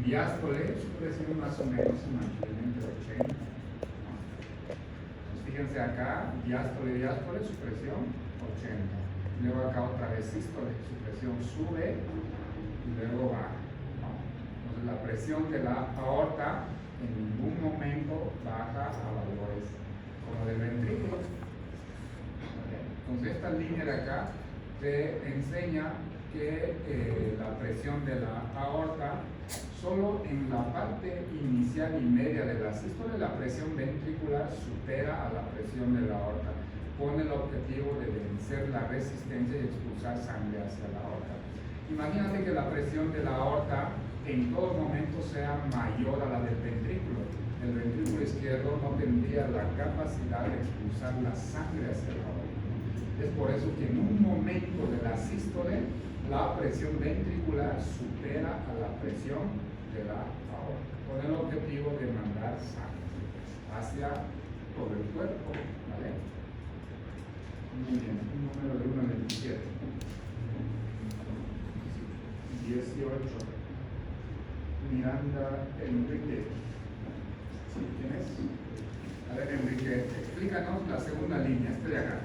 diástole, su presión más o menos se mantiene entre 80. ¿No? Entonces, fíjense acá, diástole, su presión 80. Luego acá otra vez sístole, su presión sube y luego baja. ¿No? Entonces la presión de la aorta en ningún momento baja a valores como del ventrículo. ¿Vale? Entonces esta línea de acá te enseña que la presión de la aorta, solo en la parte inicial y media de la sístole, la presión ventricular supera a la presión de la aorta. Con el objetivo de vencer la resistencia y expulsar sangre hacia la aorta. Imagínate que la presión de la aorta en todo momento sea mayor a la del ventrículo. El ventrículo izquierdo no tendría la capacidad de expulsar la sangre hacia la aorta. Es por eso que en un momento de la sístole, la presión ventricular supera a la presión de la aorta, con el objetivo de mandar sangre hacia todo el cuerpo. ¿Vale? Muy bien, un número de 1 a 27. 18. Miranda Enrique. ¿Sí? ¿Quién es? A ver, Enrique, explícanos la segunda línea, esta de acá,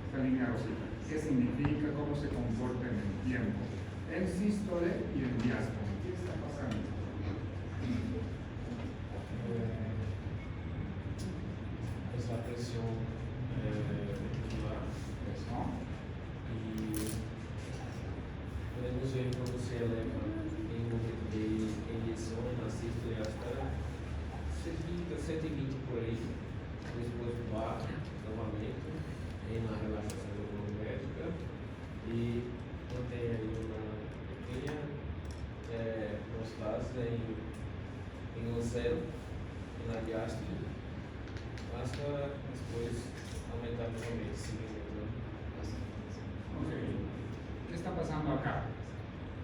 esta línea rosita. ¿Qué significa? ¿Cómo se comporta en el tiempo? En sístole y en diástole. ¿Qué está pasando? Es la presión ventricular. Eso. Y podemos ver cuando se eleva em momento de ejeção na sístole hasta 130, 120 por aí, depois baja novamente em uma relaxação volumétrica e mantém aí uma pequena prostase em um zero na diástole, hasta depois aumentar novamente, seguindo. Okay. ¿Qué está pasando acá?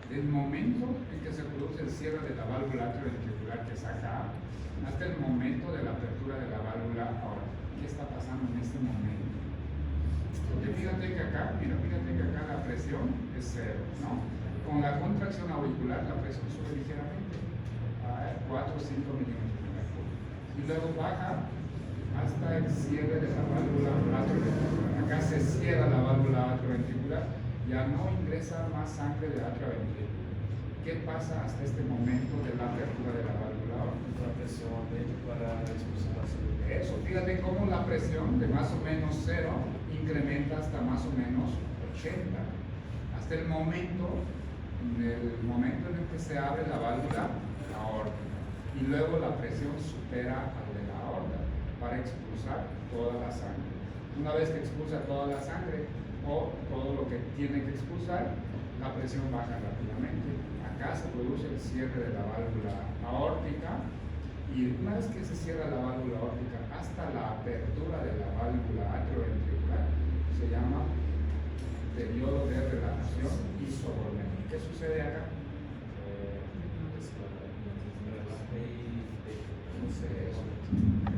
Del momento en que se produce el cierre de la válvula atrioventricular, que es acá, hasta el momento de la apertura de la válvula aorta. ¿Qué está pasando en este momento? Porque fíjate que acá, fíjate que acá la presión es cero, ¿no? Con la contracción auricular la presión sube ligeramente a 4 o 5 milímetros de mercurio. Y luego baja hasta el cierre de la válvula atrioventricular. Acá se cierra la válvula atrioventricular, ya no ingresa más sangre de atrioventricular. ¿Qué pasa hasta este momento de la apertura de la válvula aorta? La presión aumenta para expulsar la sangre. Eso, fíjate cómo la presión de más o menos 0 incrementa hasta más o menos 80. Hasta el momento en el que se abre la válvula aórtica. Y luego la presión supera al de la aorta para expulsar toda la sangre. Una vez que expulsa toda la sangre o todo lo que tiene que expulsar, la presión baja rápidamente. Acá se produce el cierre de la válvula aórtica y una vez que se cierra la válvula aórtica hasta la apertura de la válvula atrioventricular, se llama periodo de relajación isovolumétrica. ¿Qué sucede acá?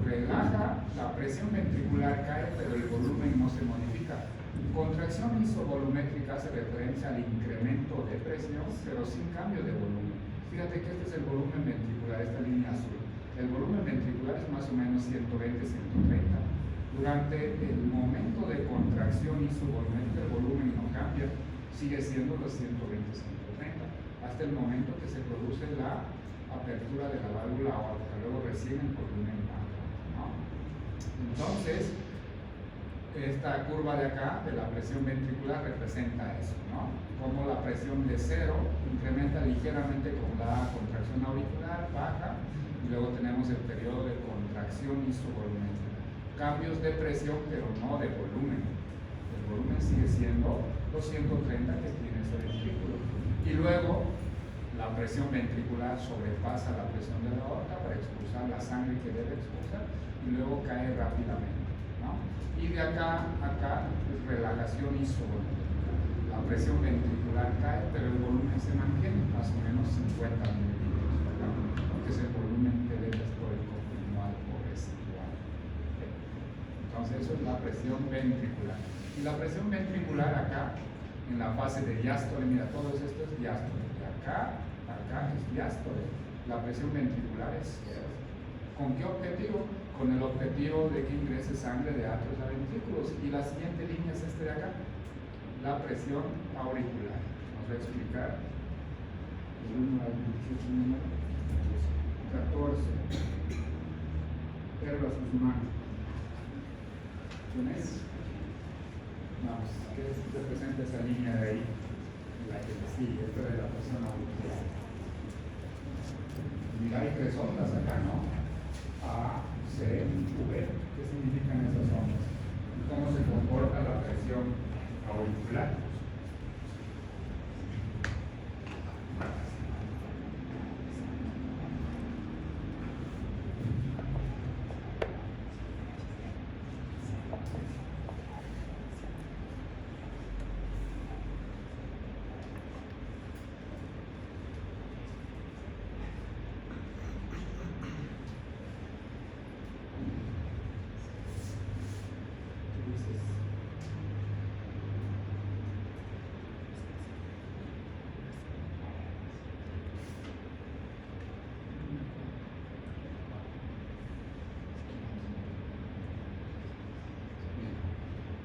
Relaja, la presión ventricular cae, pero el volumen no se modifica. Contracción isovolumétrica hace referencia al incremento de presión, pero sin cambio de volumen. Fíjate que este es el volumen ventricular, esta línea azul. El volumen ventricular es más o menos 120-130. Durante el momento de contracción isovolumétrica el volumen no cambia, sigue siendo los 120-130, hasta el momento que se produce la apertura de la válvula aórtica, luego recién el volumen baja, ¿no? Entonces, esta curva de acá, de la presión ventricular, representa eso, ¿no? Como la presión de 0 incrementa ligeramente con la contracción auricular, baja, y luego tenemos el periodo de contracción isovolumétrica. Cambios de presión, pero no de volumen. El volumen sigue siendo los 130 que tiene ese ventrículo. Y luego, la presión ventricular sobrepasa la presión de la aorta para expulsar la sangre que debe expulsar y luego cae rápidamente, ¿no? Y de acá a acá es relajación isovolumétrica. La presión ventricular cae, pero el volumen se mantiene, más o menos 50 mililitros, ¿verdad? Porque es el volumen del electrólico continual o residual. Entonces eso es la presión ventricular. Y la presión ventricular acá, en la fase de diástole, mira, todo esto es diástole. De acá es diástole. La presión ventricular es cero. ¿Con qué objetivo? Con el objetivo de que ingrese sangre de atrios a ventrículos. Y la siguiente línea es este de acá, la presión auricular. Nos va a explicar el 1 al 18 número 14. Erva sus manos. ¿Quién es? Vamos, ¿qué representa esa línea de ahí? La que le sigue, esta de la presión auricular. Mira, hay tres ondas acá, ¿no? A, C, V. ¿Qué significan esas ondas? ¿Cómo se comporta la presión auricular?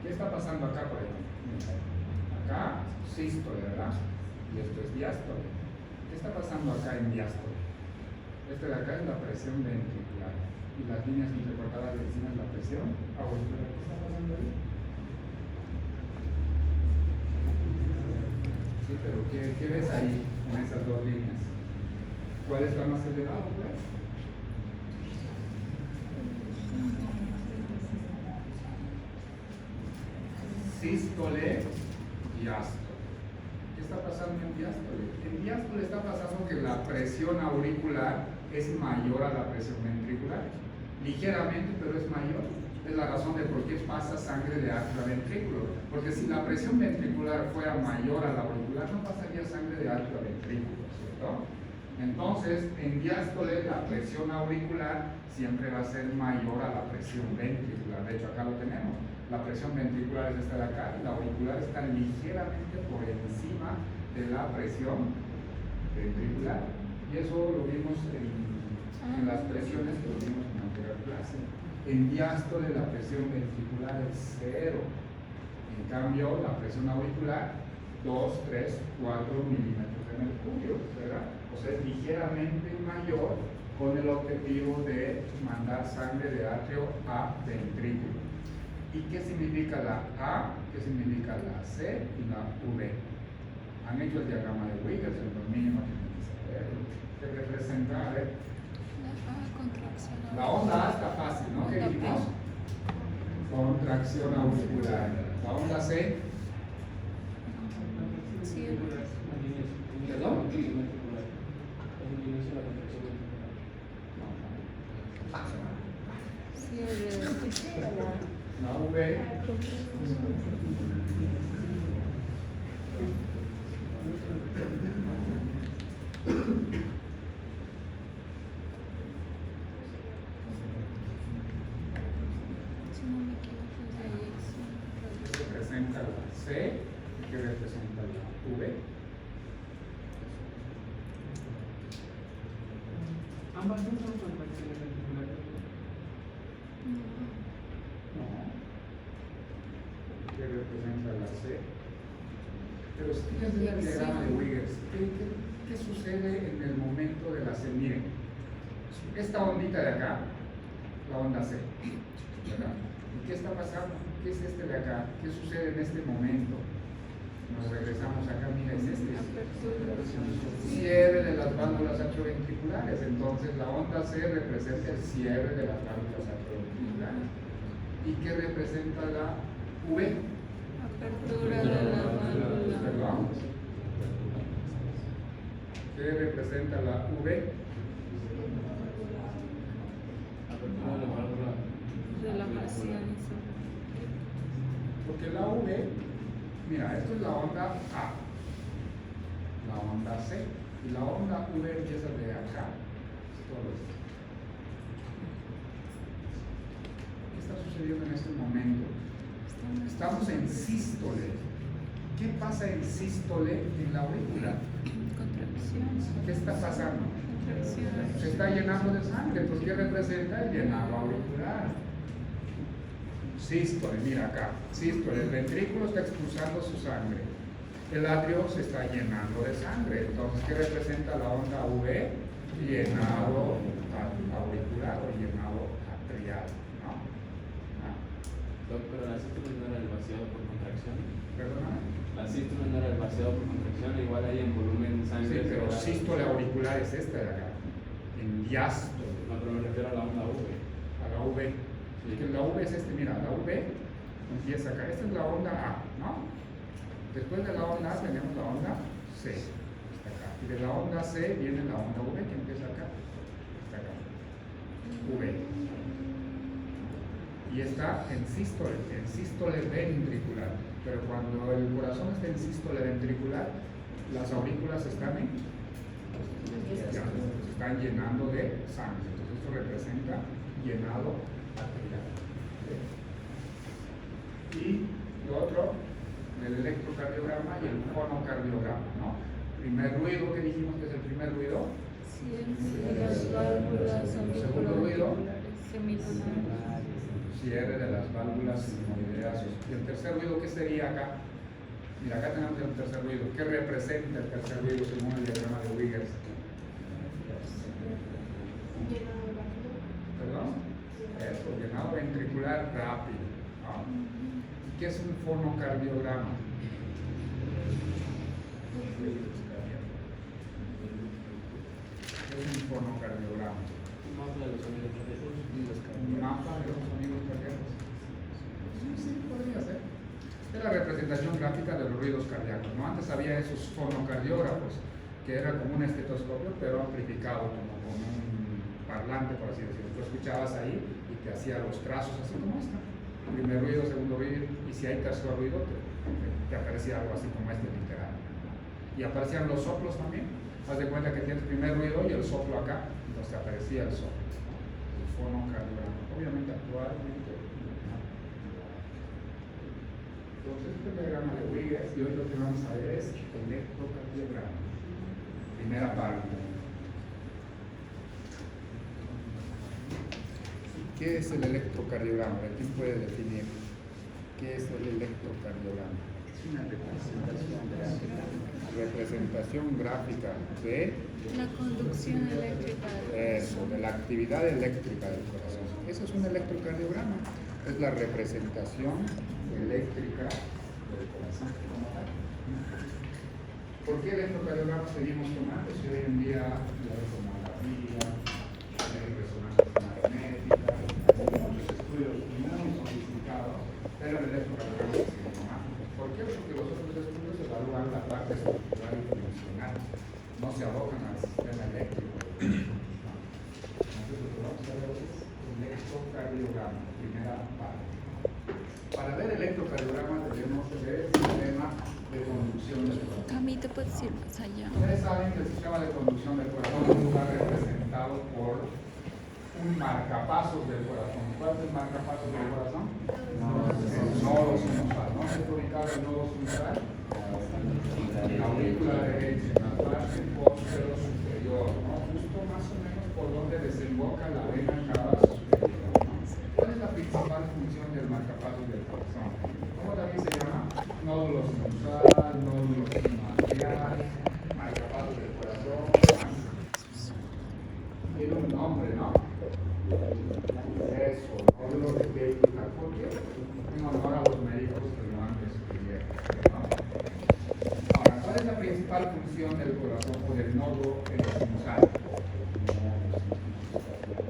¿Qué está pasando acá, por ejemplo? Acá, sístole, ¿verdad? Y esto es diástole. ¿Qué está pasando acá en diástole? Este de acá es la presión ventricular. Y las líneas intercortadas de encima es la presión auricular. ¿Qué está pasando ahí? Sí, pero ¿qué ves ahí en esas dos líneas? ¿Cuál es la más elevada, pues? Sístole, diástole. ¿Qué está pasando en diástole? En diástole está pasando que la presión auricular es mayor a la presión ventricular. Ligeramente, pero es mayor. Es la razón de por qué pasa sangre de atrio a ventrículo. Porque si la presión ventricular fuera mayor a la auricular, no pasaría sangre de atrio a ventrículo, ¿cierto? Entonces, en diástole la presión auricular siempre va a ser mayor a la presión ventricular. De hecho, acá lo tenemos. La presión ventricular es esta de acá y la auricular está ligeramente por encima de la presión ventricular. Y eso lo vimos en las presiones que lo vimos en la anterior clase. En diástole la presión ventricular es 0. En cambio, la presión auricular, 2, 3, 4 milímetros de mercurio, ¿verdad? O sea, es ligeramente mayor con el objetivo de mandar sangre de atrio a ventrículo. ¿Y qué significa la A? ¿Qué significa la C y la V? Han hecho el diagrama de Wiggers, en lo mínimo tienen que saberlo. ¿Qué representa? A ver. La onda A está fácil, ¿no? ¿Qué dijimos? Contracción auricular. La onda C. ¿Perdón? La V. ¿Qué representa la C? ¿Qué representa la V? Ambas no son contracciones ventriculares. No. ¿Qué representa la C? Pero fíjense en el diagrama de Wiggers. ¿Qué sucede en el momento de la C? Miren, esta ondita de acá, la onda C, ¿verdad? ¿Y qué está pasando? ¿Qué es este de acá? ¿Qué sucede en este momento? Nos regresamos acá, miren, es este cierre de las válvulas atrioventriculares. Entonces la onda C representa el cierre de las válvulas atrioventriculares. ¿Y qué representa la V? Apertura de la válvula. Perdón. ¿Qué representa la V? Relajación. Porque la V, mira, esto es la onda A, la onda C, y la onda V empieza de acá. Todo esto. ¿Qué está sucediendo en este momento? Estamos en sístole. ¿Qué pasa en sístole en la aurícula? Contracción. ¿Qué está pasando? Se está llenando de sangre. Entonces, ¿qué representa? El llenado auricular. Sístole, mira acá. Sístole, el ventrículo está expulsando su sangre. El atrio se está llenando de sangre. Entonces, ¿qué representa la onda V? Llenado auricular o llenado atrial, ¿no? Pero la sístole no era el vaciado por contracción. ¿Perdóname? La sístole no era el vaciado por contracción, igual hay en volumen de sangre. Sí, pero sístole auricular es esta de acá. En diástole. No, pero me refiero a la onda V. A la V. Sí. Que la V es mira, la V empieza acá. Esta es la onda A, ¿no? Después de la onda A tenemos la onda C. Está acá. Y de la onda C viene la onda V que empieza acá. Está acá. V. Y está en sístole ventricular. Pero cuando el corazón está en sístole ventricular, las aurículas están se están llenando de sangre. Entonces esto representa llenado atrial. Y lo otro, el electrocardiograma y el fonocardiograma, ¿no? Primer ruido que dijimos que es el primer ruido. Las válvulas Segundo ruido. semilunares. Cierre de las válvulas sinoideas. Y el tercer ruido, ¿qué sería acá? Mira, acá tenemos el tercer ruido. ¿Qué representa el tercer ruido según el diagrama de Wiggers? ¿Perdón? Eso, llenado ventricular rápido, ¿no? ¿Qué es un fonocardiograma? ¿Qué es un fonocardiograma? Un mapa de los sonidos cardíacos. Un mapa de los sonidos cardíacos. Sí, podría ser. Es la representación gráfica de los ruidos cardíacos, ¿no? Antes había esos fonocardiógrafos, que era como un estetoscopio, pero amplificado, como con un parlante, por así decirlo. Tú escuchabas ahí y te hacía los trazos así como esta. Primer ruido, segundo ruido, y si hay tercer ruido, te aparecía algo así como este literal. Y aparecían los soplos también. Haz de cuenta que tienes el primer ruido y el soplo acá, entonces te aparecía el soplo, ¿no? El fonocardiograma. Obviamente actualmente. Entonces, este diagrama de Wiggers, y hoy lo que vamos a ver es electrocardiograma. Primera parte. ¿Qué es el electrocardiograma? ¿Quién puede definir qué es el electrocardiograma? Es una representación gráfica de La conducción eléctrica. eso, de la actividad eléctrica del corazón. Eso es un electrocardiograma. Es la representación eléctrica del corazón. ¿Por qué electrocardiograma seguimos tomando? Si hoy en día la tomografía, hay resonancias magnéticas, muchos estudios muy sofisticados, pero el electrocardiograma se sigue tomando. ¿Por qué? Porque los otros estudios evalúan la parte estructural y funcional, no se abocan al sistema eléctrico. Entonces lo que vamos a ver es electrocardiograma, primera parte. Para ver electrocardiograma debemos ver el sistema de conducción del corazón. A mí te puedes ir más allá. Ustedes saben que el sistema de conducción del corazón está representado por un marcapasos del corazón. ¿Cuál es el marcapasos del corazón? El nodo sinusal. ¿No está ubicado el nodo sinusal? En la aurícula derecha, en la parte posterior superior, ¿no? Justo más o menos por donde desemboca la vena cava superior, ¿no? ¿Cuál es la principal función del marcapasos del corazón? ¿Cómo también se llama? Nódulo sinusal, nódulo sinoatrial, marcapasos del corazón. Tiene un nombre, ¿no? Eso, nódulo de Baker. ¿Por qué? En honor a los médicos que lo han descubierto, ¿no? Ahora, ¿cuál es la principal función del corazón o del nódulo sinusal?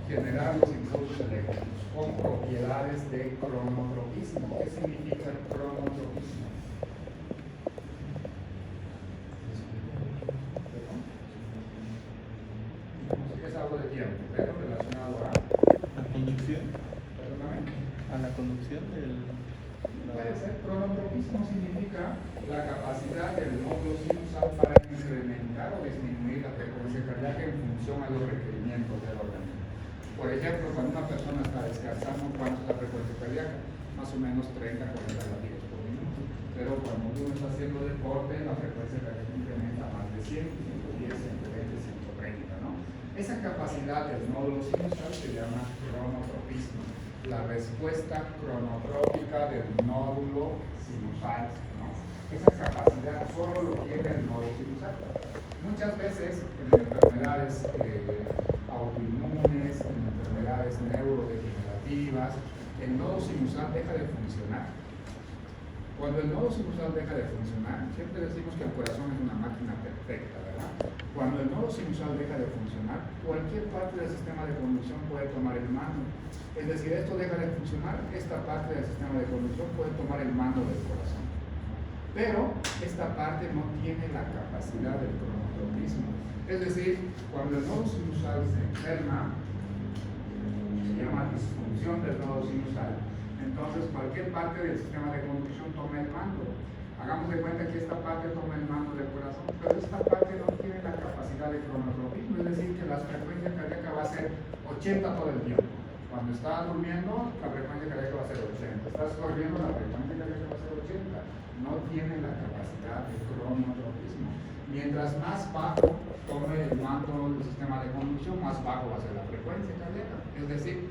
Generar los impulsos eléctricos con propiedades de cronotropismo. ¿Qué significa el cronotropismo? Es algo de tiempo, pero relacionado a La conducción. perdóname. A la conducción del. Puede ser, cronotropismo significa la capacidad del nódulo sinusal para incrementar o disminuir la frecuencia cardíaca en función a los requerimientos del organismo. Por ejemplo, cuando una persona está descansando, ¿cuánto es la frecuencia cardíaca? Más o menos 30-40 latidos por minuto. Pero cuando uno está haciendo deporte, la frecuencia cardíaca incrementa más de 100, 110, 120, 130, ¿no? Esa capacidad del nódulo sinusal se llama cronotropismo, la respuesta cronotrópica del nódulo sinusal, ¿no? Esa capacidad solo lo tiene el nódulo sinusal. Muchas veces en enfermedades autoinmunes, en enfermedades neurodegenerativas, el nodo sinusal deja de funcionar. Cuando el nodo sinusal deja de funcionar, siempre decimos que el corazón es una máquina perfecta, ¿verdad? Cuando el nodo sinusal deja de funcionar, cualquier parte del sistema de conducción puede tomar el mando. Es decir, esto deja de funcionar, esta parte del sistema de conducción puede tomar el mando del corazón. Pero esta parte no tiene la capacidad del cronotropismo. Es decir, cuando el nodo sinusal se enferma, se llama disfunción del nodo sinusal, entonces cualquier parte del sistema de conducción toma el mando. Hagamos de cuenta que esta parte toma el mando del corazón, pero esta parte no tiene la capacidad de cronotropismo, es decir, que la frecuencia cardíaca va a ser 80 todo el tiempo. Cuando estás durmiendo, la frecuencia cardíaca va a ser 80. Estás corriendo, la frecuencia cardíaca va a ser 80. No tiene la capacidad de cronotropismo. Mientras más bajo tome el mando del sistema de conducción, más bajo va a ser la frecuencia cardíaca. Es decir,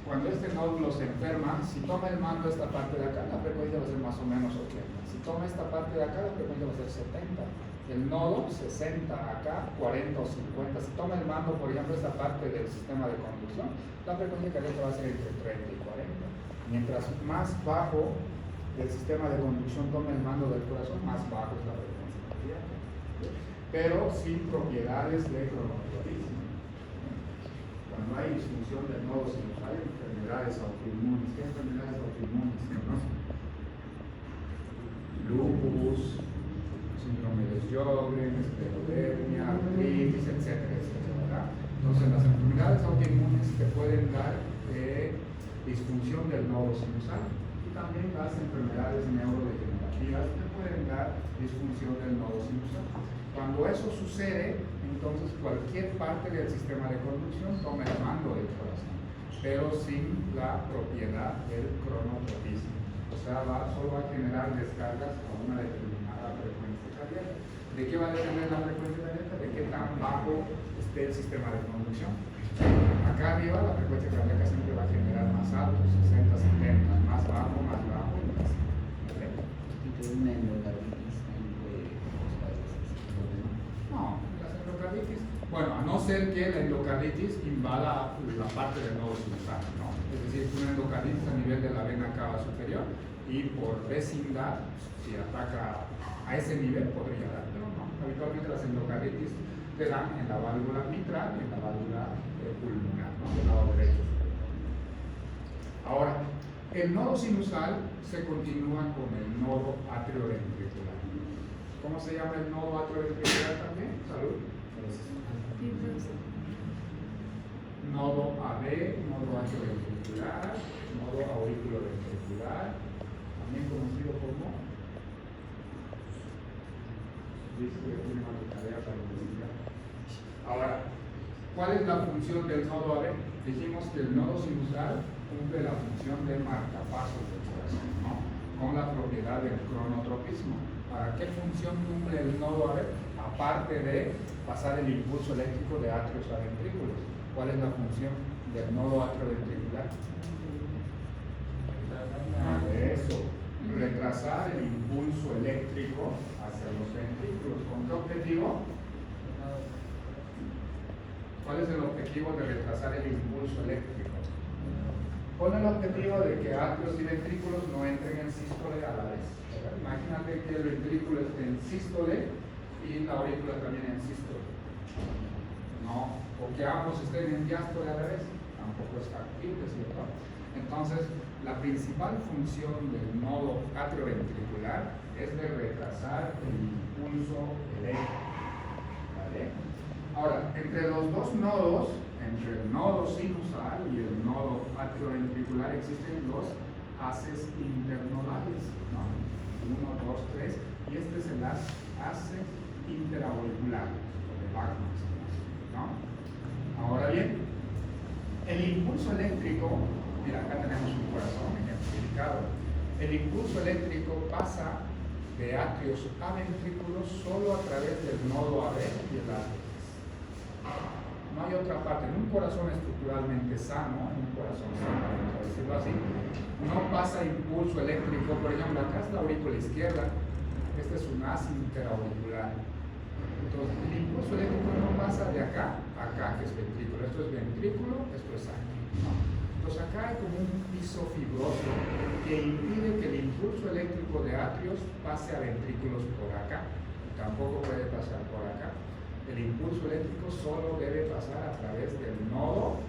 cuando este nódulo se enferma, si toma el mando esta parte de acá, la frecuencia va a ser más o menos 80. Si toma esta parte de acá, la frecuencia va a ser 70. El nodo 60, acá 40 o 50. Si toma el mando, por ejemplo, esta parte del sistema de conducción, la frecuencia cardíaca va a ser entre 30 y 40. Mientras más bajo del sistema de conducción toma el mando del corazón, más bajo es la frecuencia cardíaca. Pero sin propiedades de cronotropismo. Cuando hay disfunción del nodo sinusal, hay enfermedades autoinmunes. ¿Qué enfermedades autoinmunes? ¿No? Lupus, síndrome de Sjögren, esclerodermia, artritis, etcétera, etcétera, ¿verdad? Entonces, las enfermedades autoinmunes te pueden dar disfunción del nodo sinusal, y también las enfermedades neurodegenerativas te pueden dar disfunción del nodo sinusal. Cuando eso sucede, entonces cualquier parte del sistema de conducción toma el mando del corazón, pero sin la propiedad del cronotropismo. O sea, solo va a generar descargas a una determinada frecuencia cardíaca. ¿De qué va a depender la frecuencia cardíaca? De qué tan bajo esté el sistema de conducción. Acá arriba la frecuencia cardíaca siempre va a generar más alto, 60, 70, más bajo y más. ¿Vale? ¿Y que una endocarditis puede causar ese problema? No, las endocarditis, bueno, a no ser que la endocarditis invada la parte del nodo sinusal, ¿no? Es decir, una endocarditis a nivel de la vena cava superior y por vecindad, si ataca a ese nivel, podría dar, pero no. Habitualmente las endocarditis te dan en la válvula mitral y en la válvula pulmonar, ¿no? Del lado derecho. Ahora, el nodo sinusal se continúa con el nodo atrioventricular. ¿Cómo se llama el nodo atrioventricular también? Salud. Nodo AB, nodo atrioventricular, nodo auriculoventricular, también conocido como. Dice que tiene más tarea para investigar. Ahora, ¿cuál es la función del nodo AB? Dijimos que el nodo sinusal cumple la función de marcapasos del corazón, ¿no? Con la propiedad del cronotropismo. ¿Para qué función cumple el nodo AB? Aparte de pasar el impulso eléctrico de atrios a ventrículos. ¿Cuál es la función del nodo atrioventricular? Eso, retrasar el impulso eléctrico hacia los ventrículos. ¿Con qué objetivo? ¿Cuál es el objetivo de retrasar el impulso eléctrico? Con el objetivo de que atrios y ventrículos no entren en sístole a la vez. Imagínate que el ventrículo esté en sístole y la aurícula también en sístole. No, o que ambos estén en diástole a la vez, tampoco es factible, ¿cierto? Entonces, la principal función del nodo atrioventricular es de retrasar el impulso eléctrico. ¿Vale? Ahora, entre los dos nodos, entre el nodo sinusal y el nodo atrioventricular, existen los haces internodales, ¿no? 1, 2, 3, y este es el hace interauricular, o de Bachmann, ¿no? Ahora bien, el impulso eléctrico, mira, acá tenemos un corazón ejemplificado. El impulso eléctrico pasa de atrios a ventrículos solo a través del nodo AB y el ATS. no hay otra parte. En un corazón estructuralmente sano, en un corazón sano, vamos a decirlo así, no pasa impulso eléctrico. Por ejemplo, acá es la aurícula izquierda, este es un haz interauricular. Entonces, el impulso eléctrico no pasa de acá a acá, que es ventrículo. Esto es ventrículo, esto es aquí, ¿no? Entonces, acá hay como un piso fibroso que impide que el impulso eléctrico de atrios pase a ventrículos por acá. Tampoco puede pasar por acá. El impulso eléctrico solo debe pasar a través del nodo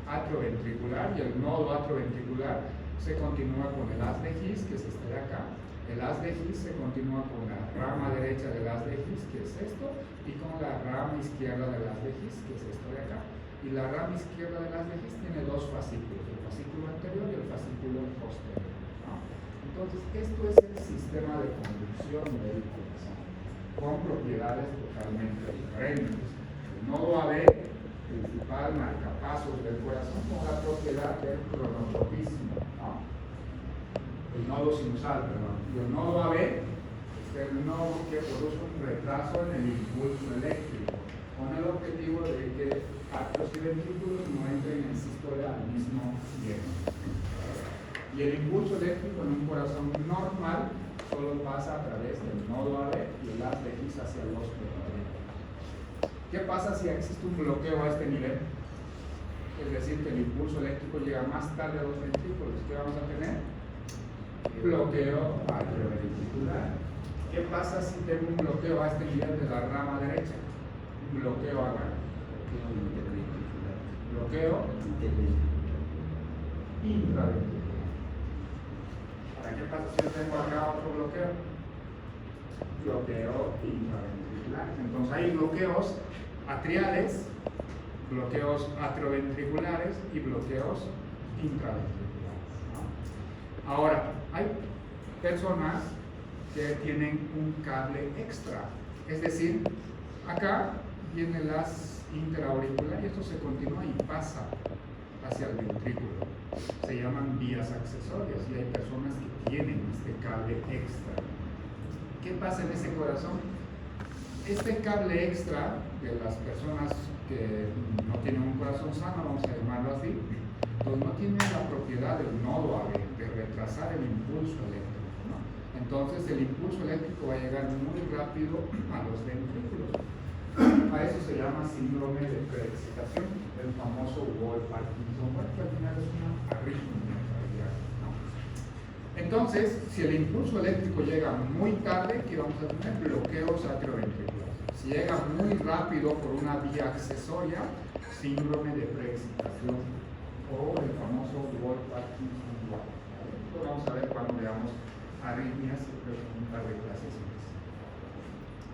atrioventricular, y el nodo atrioventricular se continúa con el haz de His, que es este de acá. El haz de His se continúa con la rama derecha del haz de His, que es esto, y con la rama izquierda del haz de His, que es esto de acá. Y la rama izquierda del haz de His tiene dos fascículos, el fascículo anterior y el fascículo posterior, ¿no? Entonces, esto es el sistema de conducción del corazón, con propiedades totalmente diferentes. El nodo AB, principal marcapasos del corazón, con la propiedad del cronotropismo, ¿no? El nodo sinusal, perdón. Y el nodo AB es el nodo que produce un retraso en el impulso eléctrico, con el objetivo de que atrios y ventrículos no entren en sístole al mismo tiempo. Y el impulso eléctrico en un corazón normal solo pasa a través del nodo AB y el haz de His hacia los ventriculares. ¿Qué pasa si existe un bloqueo a este nivel? Es decir, que el impulso eléctrico llega más tarde a los ventrículos. ¿Qué vamos a tener? Bloqueo atrioventricular. ¿Qué pasa si tengo un bloqueo a este nivel de la rama derecha? Un bloqueo acá. Bloqueo intraventricular. ¿Para qué pasa si yo tengo acá otro bloqueo? Bloqueo intraventricular. Entonces hay bloqueos atriales, bloqueos atrioventriculares y bloqueos intraventriculares, ¿no? Ahora, hay personas que tienen un cable extra, es decir, acá viene el haz interauricular y esto se continúa y pasa hacia el ventrículo. Se llaman vías accesorias y hay personas que tienen este cable extra. ¿Qué pasa en ese corazón? Este cable extra de las personas que no tienen un corazón sano, vamos a llamarlo así, pues no tiene la propiedad del nodo AB, de retrasar el impulso eléctrico, ¿no? Entonces el impulso eléctrico va a llegar muy rápido a los ventrículos. A eso se llama síndrome de preexcitación, el famoso Wall-Parkinson, que al final es una arritmia en realidad, ¿no? Entonces, si el impulso eléctrico llega muy tarde, ¿qué vamos a tener? Bloqueos atrioventriculares. Si llega muy rápido por una vía accesoria, síndrome de preexcitación o el famoso Wall-Parkinson. ¿Vale? Esto vamos a ver cuando veamos arritmias en un par de clases más.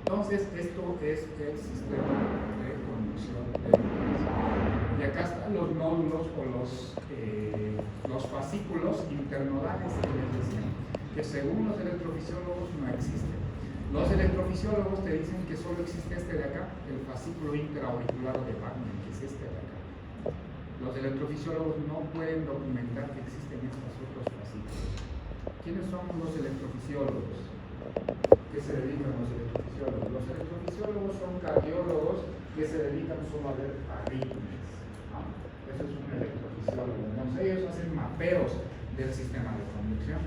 Entonces, esto es el sistema de conducción del corazón. Y acá están los nódulos o los fascículos internodales que les decía, que según los electrofisiólogos no existen. Los electrofisiólogos te dicen que solo existe este de acá, el fascículo interauricular de Wagner, que es este de acá. Los electrofisiólogos no pueden documentar que existen estos otros fascículos. ¿Quiénes son los electrofisiólogos? ¿Qué se dedican los electrofisiólogos? Los electrofisiólogos son cardiólogos que se dedican solo a ver arritmias, ¿no? Eso es un electrofisiólogo. Entonces ellos hacen mapeos del sistema de conducción.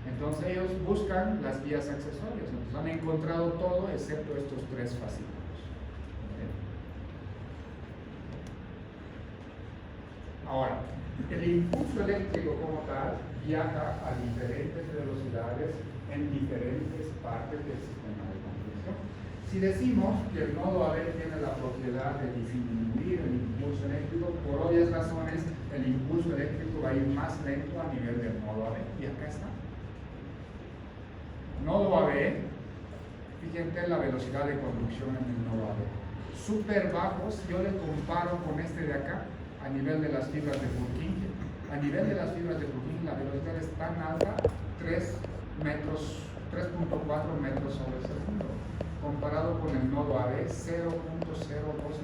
Entonces ellos buscan las vías accesorias. Entonces han encontrado todo excepto estos tres fascículos. ¿Okay? Ahora, el impulso eléctrico como tal viaja a diferentes velocidades en diferentes partes del sistema de conducción. Si decimos que el nodo AB tiene la propiedad de disminuir el impulso eléctrico, por obvias razones el impulso eléctrico va a ir más lento a nivel del nodo AB. Y acá está. Nodo AB, fíjense la velocidad de conducción en el nodo AB. Súper bajo, si yo le comparo con este de acá, a nivel de las fibras de Purkinje. A nivel de las fibras de Purkinje la velocidad es tan alta, 3.4 metros sobre segundo, comparado con el nodo AB, 0.02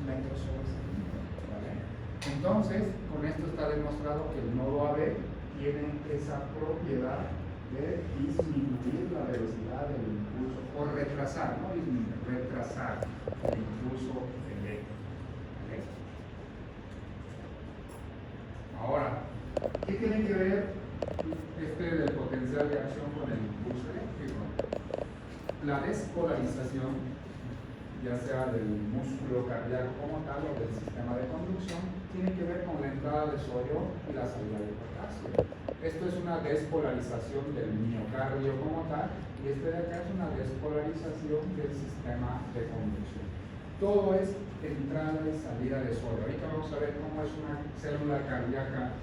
metros sobre segundo, ¿vale? Entonces, con esto está demostrado que el nodo AB tiene esa propiedad de disminuir la velocidad del impulso, o retrasar, no disminuir, retrasar el impulso eléctrico, ¿vale? despolarización, ya sea del músculo cardíaco como tal o del sistema de conducción, tiene que ver con la entrada de sodio y la salida de potasio. Esto es una despolarización del miocardio como tal, y este de acá es una despolarización del sistema de conducción. Todo es entrada y salida de sodio. Ahorita vamos a ver cómo es una célula cardíaca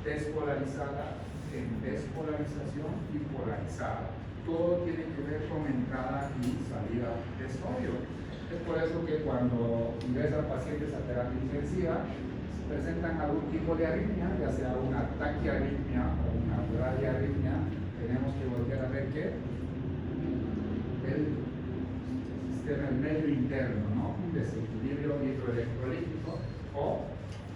despolarizada en despolarización y polarizada. Todo tiene que ver con entrada y salida de sodio. Es por eso que cuando ingresan pacientes a terapia intensiva, si presentan algún tipo de arritmia, ya sea una taquiarritmia o una bradiarritmia, tenemos que volver a ver qué el sistema, el medio interno, ¿no? Un desequilibrio hidroelectrolítico o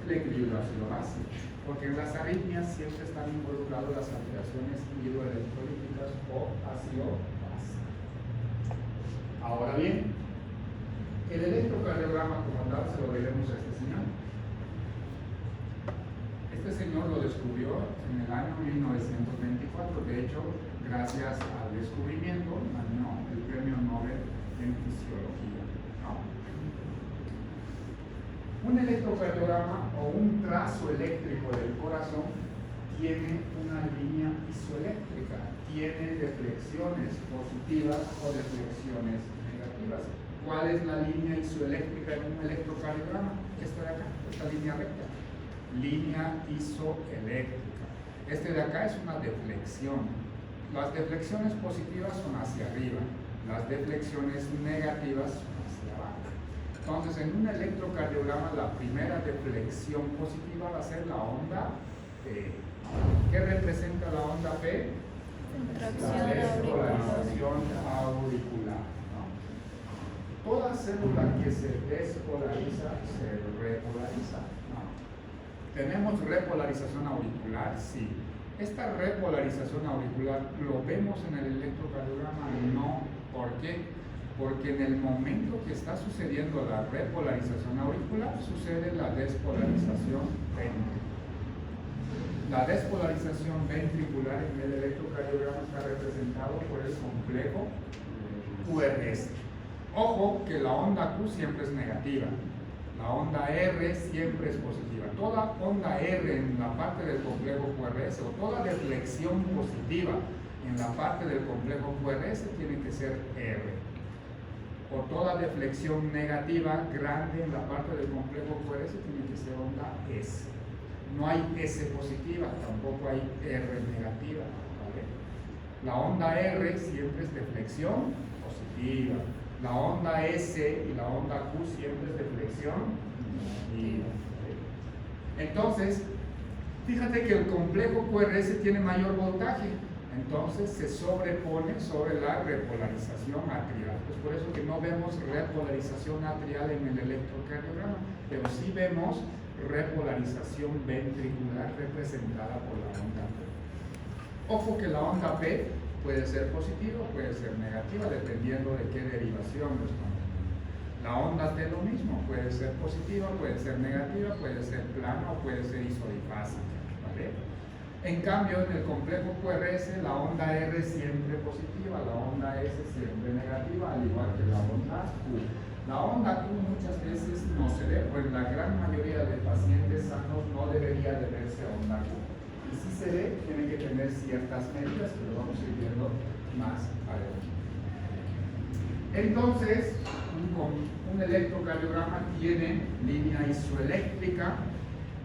el equilibrio ácido-base. Porque en las arritmias siempre están involucradas las alteraciones hidroelectrolíticas o ácido-base. Ahora bien, el electrocardiograma como tal se lo debemos a este señor. Este señor lo descubrió en el año 1924, de hecho, gracias al descubrimiento, ganó el premio Nobel en fisiología, ¿no? Un electrocardiograma o un trazo eléctrico del corazón tiene una línea isoeléctrica, tiene deflexiones positivas o deflexiones negativas. ¿Cuál es la línea isoeléctrica en un electrocardiograma? Esta de acá, esta línea recta. Línea isoeléctrica. Este de acá es una deflexión. Las deflexiones positivas son hacia arriba, las deflexiones negativas son hacia abajo. Entonces, en un electrocardiograma, la primera deflexión positiva va a ser la onda P. ¿Qué representa la onda P? La despolarización auricular, ¿no? Toda célula que se despolariza se repolariza, ¿no? ¿Tenemos repolarización auricular? Sí. Esta repolarización auricular, ¿lo vemos en el electrocardiograma? No. ¿Por qué? Porque en el momento que está sucediendo la repolarización auricular, sucede la despolarización ventricular. La despolarización ventricular en el electrocardiograma está representado por el complejo QRS. Ojo que la onda Q siempre es negativa, la onda R siempre es positiva. Toda onda R en la parte del complejo QRS o toda deflexión positiva en la parte del complejo QRS tiene que ser R. O toda deflexión negativa grande en la parte del complejo QRS tiene que ser onda S. No hay S positiva, tampoco hay R negativa, ¿vale? La onda R siempre es deflexión positiva. La onda S y la onda Q siempre es deflexión negativa. Entonces, fíjate que el complejo QRS tiene mayor voltaje. Entonces se sobrepone sobre la repolarización atrial. Es por eso que no vemos repolarización atrial en el electrocardiograma, pero sí vemos repolarización ventricular representada por la onda P. Ojo que la onda P puede ser positiva o puede ser negativa, dependiendo de qué derivación lo estamos viendo. La onda T lo mismo, puede ser positiva, puede ser negativa, puede ser plana o puede ser isodifásica, ¿vale? En cambio, en el complejo QRS, la onda R siempre positiva, la onda S siempre negativa, al igual que la onda Q. La onda Q muchas veces no se ve, pues la gran mayoría de pacientes sanos no debería de verse onda Q. Y si se ve, tiene que tener ciertas medidas que lo vamos a ir viendo más adelante. Entonces, un electrocardiograma tiene línea isoeléctrica,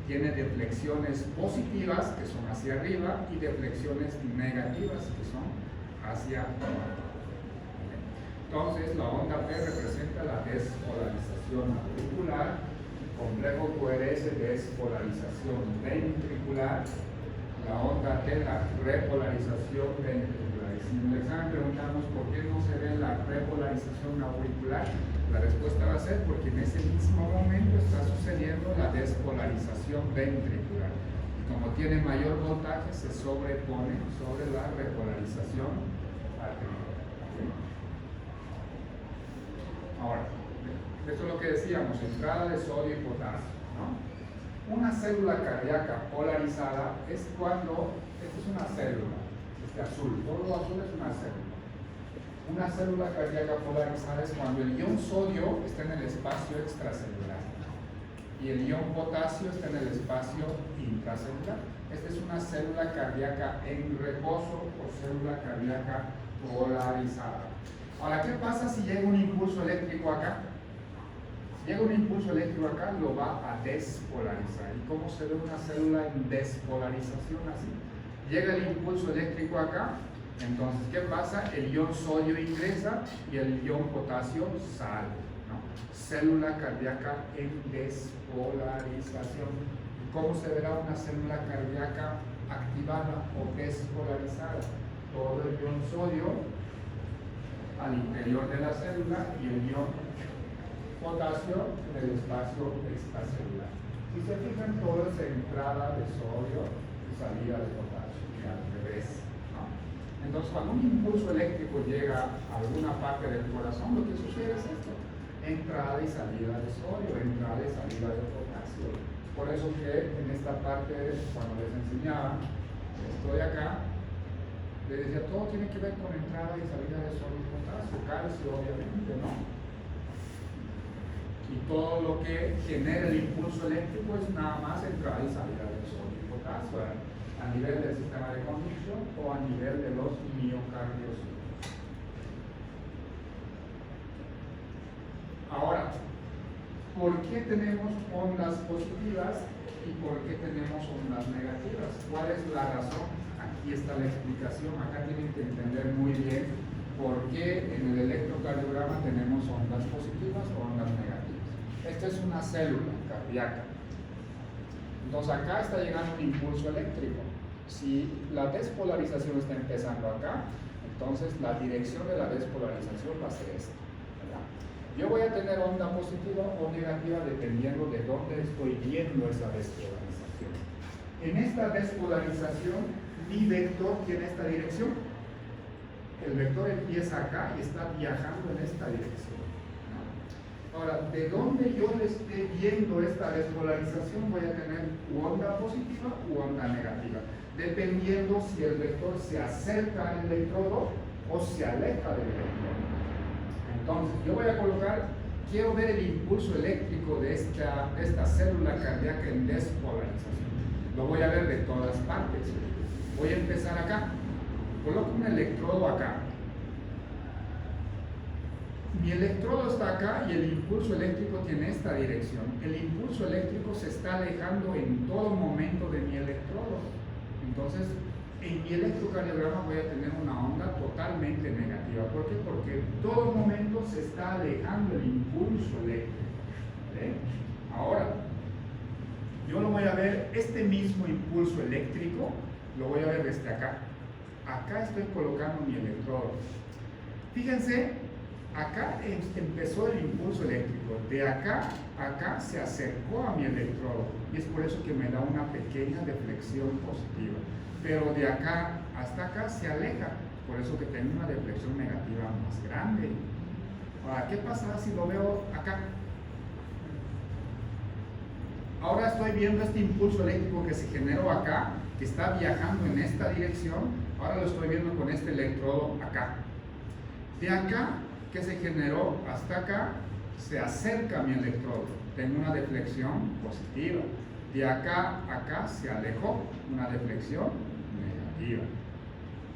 tiene deflexiones positivas, que son hacia arriba, y deflexiones negativas, que son hacia abajo. Entonces, la onda P representa la despolarización auricular, complejo QRS, despolarización ventricular, la onda T, la repolarización ventricular. Y si en el examen preguntamos por qué no se ve la repolarización auricular, la respuesta va a ser porque en ese mismo momento está sucediendo la despolarización ventricular. Y como tiene mayor voltaje, se sobrepone sobre la repolarización atrial. Ahora, esto es lo que decíamos, entrada de sodio y potasio, ¿no? Una célula cardíaca polarizada es cuando, esta es una célula, este azul, todo lo azul es una célula. Una célula cardíaca polarizada es cuando el ion sodio está en el espacio extracelular y el ion potasio está en el espacio intracelular. Esta es una célula cardíaca en reposo o célula cardíaca polarizada. Ahora, ¿qué pasa si llega un impulso eléctrico acá? Si llega un impulso eléctrico acá, lo va a despolarizar. ¿Y cómo se ve una célula en despolarización así? Llega el impulso eléctrico acá, entonces, ¿qué pasa? El ion sodio ingresa y el ion potasio sale, ¿no? Célula cardíaca en despolarización. ¿Cómo se verá una célula cardíaca activada o despolarizada? Todo el ion sodio al interior de la célula y el ion potasio en el espacio extracelular. Si se fijan, todo es entrada de sodio y salida de potasio, y al revés, ¿no? Entonces, cuando un impulso eléctrico llega a alguna parte del corazón, lo que sucede es esto: entrada y salida de sodio, entrada y salida de potasio. Por eso que en esta parte, cuando les enseñaba esto de acá, les decía, todo tiene que ver con entrada y salida de sodio y potasio, calcio obviamente, ¿no? Y todo lo que genera el impulso eléctrico es nada más entrada y salida de sodio y potasio, a nivel del sistema de conducción o a nivel de los miocardios. Ahora, ¿por qué tenemos ondas positivas y por qué tenemos ondas negativas? ¿Cuál es la razón? Aquí está la explicación. Acá tienen que entender muy bien por qué en el electrocardiograma tenemos ondas positivas o ondas negativas. Esta es una célula cardíaca. Entonces acá está llegando un impulso eléctrico. Si la despolarización está empezando acá, entonces la dirección de la despolarización va a ser esta, ¿verdad? Yo voy a tener onda positiva o negativa dependiendo de dónde estoy viendo esa despolarización. En esta despolarización, mi vector tiene esta dirección. El vector empieza acá y está viajando en esta dirección. Ahora, de donde yo le esté viendo esta despolarización, voy a tener onda positiva u onda negativa, dependiendo si el vector se acerca al electrodo o se aleja del electrodo. Entonces, yo voy a colocar, quiero ver el impulso eléctrico de esta célula cardíaca en despolarización. Lo voy a ver de todas partes. Voy a empezar acá. Coloco un electrodo acá. Mi electrodo está acá y el impulso eléctrico tiene esta dirección. El impulso eléctrico se está alejando en todo momento de mi electrodo. Entonces, en mi electrocardiograma voy a tener una onda totalmente negativa. ¿Por qué? Porque en todo momento se está alejando el impulso eléctrico. ¿Vale? Ahora, yo lo voy a ver, este mismo impulso eléctrico, lo voy a ver desde acá. Acá estoy colocando mi electrodo. Fíjense, acá empezó el impulso eléctrico. De acá a acá se acercó a mi electrodo. Y es por eso que me da una pequeña deflexión positiva. Pero de acá hasta acá se aleja. Por eso que tengo una deflexión negativa más grande. Ahora, ¿qué pasará si lo veo acá? Ahora estoy viendo este impulso eléctrico que se generó acá, que está viajando en esta dirección. Ahora lo estoy viendo con este electrodo acá. De acá, que se generó hasta acá, se acerca a mi electrodo. Tengo una deflexión positiva. De acá a acá se alejó, una deflexión negativa.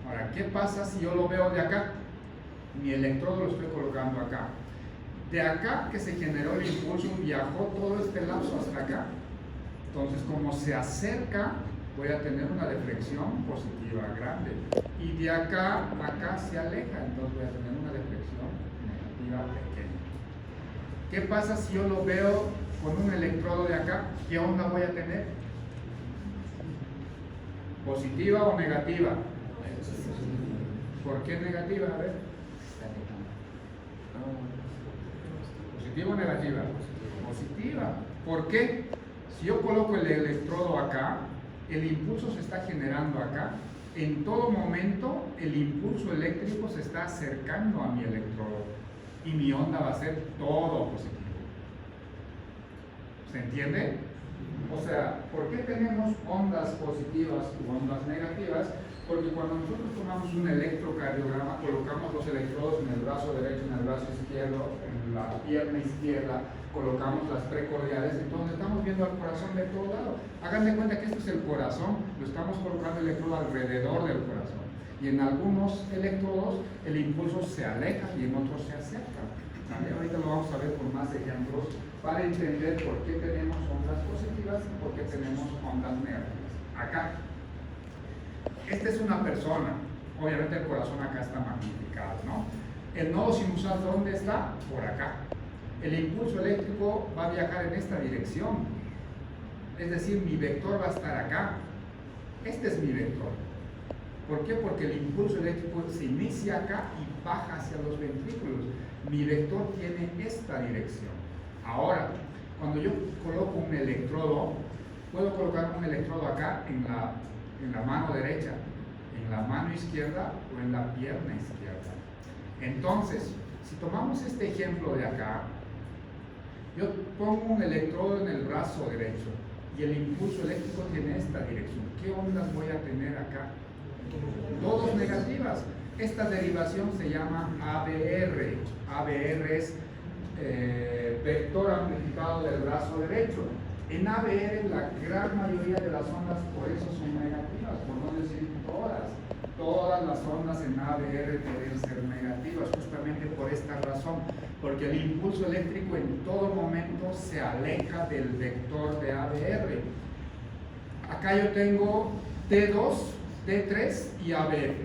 Ahora, ¿qué pasa si yo lo veo de acá? Mi electrodo lo estoy colocando acá. De acá que se generó el impulso, viajó todo este lapso hasta acá. Entonces, como se acerca, voy a tener una deflexión positiva grande. Y de acá a acá se aleja, entonces voy a tener una deflexión negativa pequeña. ¿Qué pasa si yo lo veo con un electrodo de acá? ¿Qué onda voy a tener? ¿Positiva o negativa? ¿Por qué negativa? A ver. ¿Positiva o negativa? Positiva. ¿Por qué? Si yo coloco el electrodo acá, el impulso se está generando acá. En todo momento, el impulso eléctrico se está acercando a mi electrodo y mi onda va a ser todo positivo. ¿Se entiende? O sea, ¿por qué tenemos ondas positivas u ondas negativas? Porque cuando nosotros tomamos un electrocardiograma, colocamos los electrodos en el brazo derecho, en el brazo izquierdo, en la pierna izquierda, colocamos las precordiales, entonces estamos viendo al corazón de todo lado. Hagan de cuenta que esto es el corazón, lo estamos colocando el electrodo alrededor del corazón. Y en algunos electrodos el impulso se aleja y en otros se acerca. ¿Vale? Ahorita lo vamos a ver con más ejemplos para entender por qué tenemos ondas positivas y por qué tenemos ondas negativas. Acá. Esta es una persona, obviamente el corazón acá está magnificado, ¿no? El nodo sinusal, ¿dónde está? Por acá. El impulso eléctrico va a viajar en esta dirección, es decir, mi vector va a estar acá. Este es mi vector. ¿Por qué? Porque el impulso eléctrico se inicia acá y baja hacia los ventrículos. Mi vector tiene esta dirección. Ahora, cuando yo coloco un electrodo, puedo colocar un electrodo acá en la mano derecha, en la mano izquierda o en la pierna izquierda. Entonces, si tomamos este ejemplo de acá, yo pongo un electrodo en el brazo derecho y el impulso eléctrico tiene esta dirección. ¿Qué ondas voy a tener acá? Todas negativas. Esta derivación se llama ABR. ABR es vector amplificado del brazo derecho. En ABR la gran mayoría de las ondas por eso son negativas, por no decir todas. Todas las ondas en ABR deben ser negativas, justamente por esta razón, porque el impulso eléctrico en todo momento se aleja del vector de ABR. Acá yo tengo T2, T3 y ABR.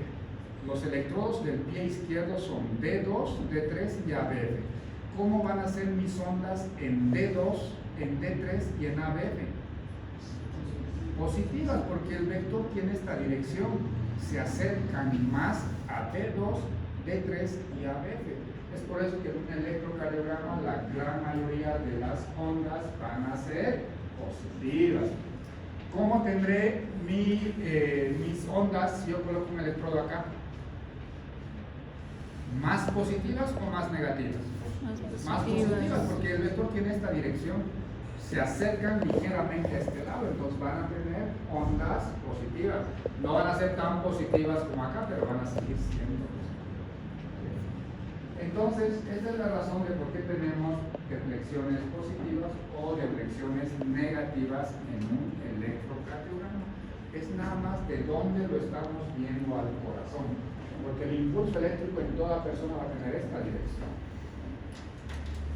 Los electrodos del pie izquierdo son D2, D3 y ABR. ¿Cómo van a ser mis ondas en D2, en D3 y en ABR? Positivas, porque el vector tiene esta dirección. Se acercan más a D2, D3 y ABR. Es por eso que en un electrocardiograma la gran mayoría de las ondas van a ser positivas. ¿Cómo tendré mis ondas si yo coloco un electrodo acá? ¿Más positivas o más negativas? Más positivas, porque el vector tiene esta dirección. Se acercan ligeramente a este lado, entonces van a tener ondas positivas. No van a ser tan positivas como acá, pero van a seguir siendo positivas. Entonces, esta es la razón de por qué tenemos deflexiones positivas o deflexiones negativas en un electrocardiograma. Es nada más de dónde lo estamos viendo al corazón, porque el impulso eléctrico en toda persona va a tener esta dirección.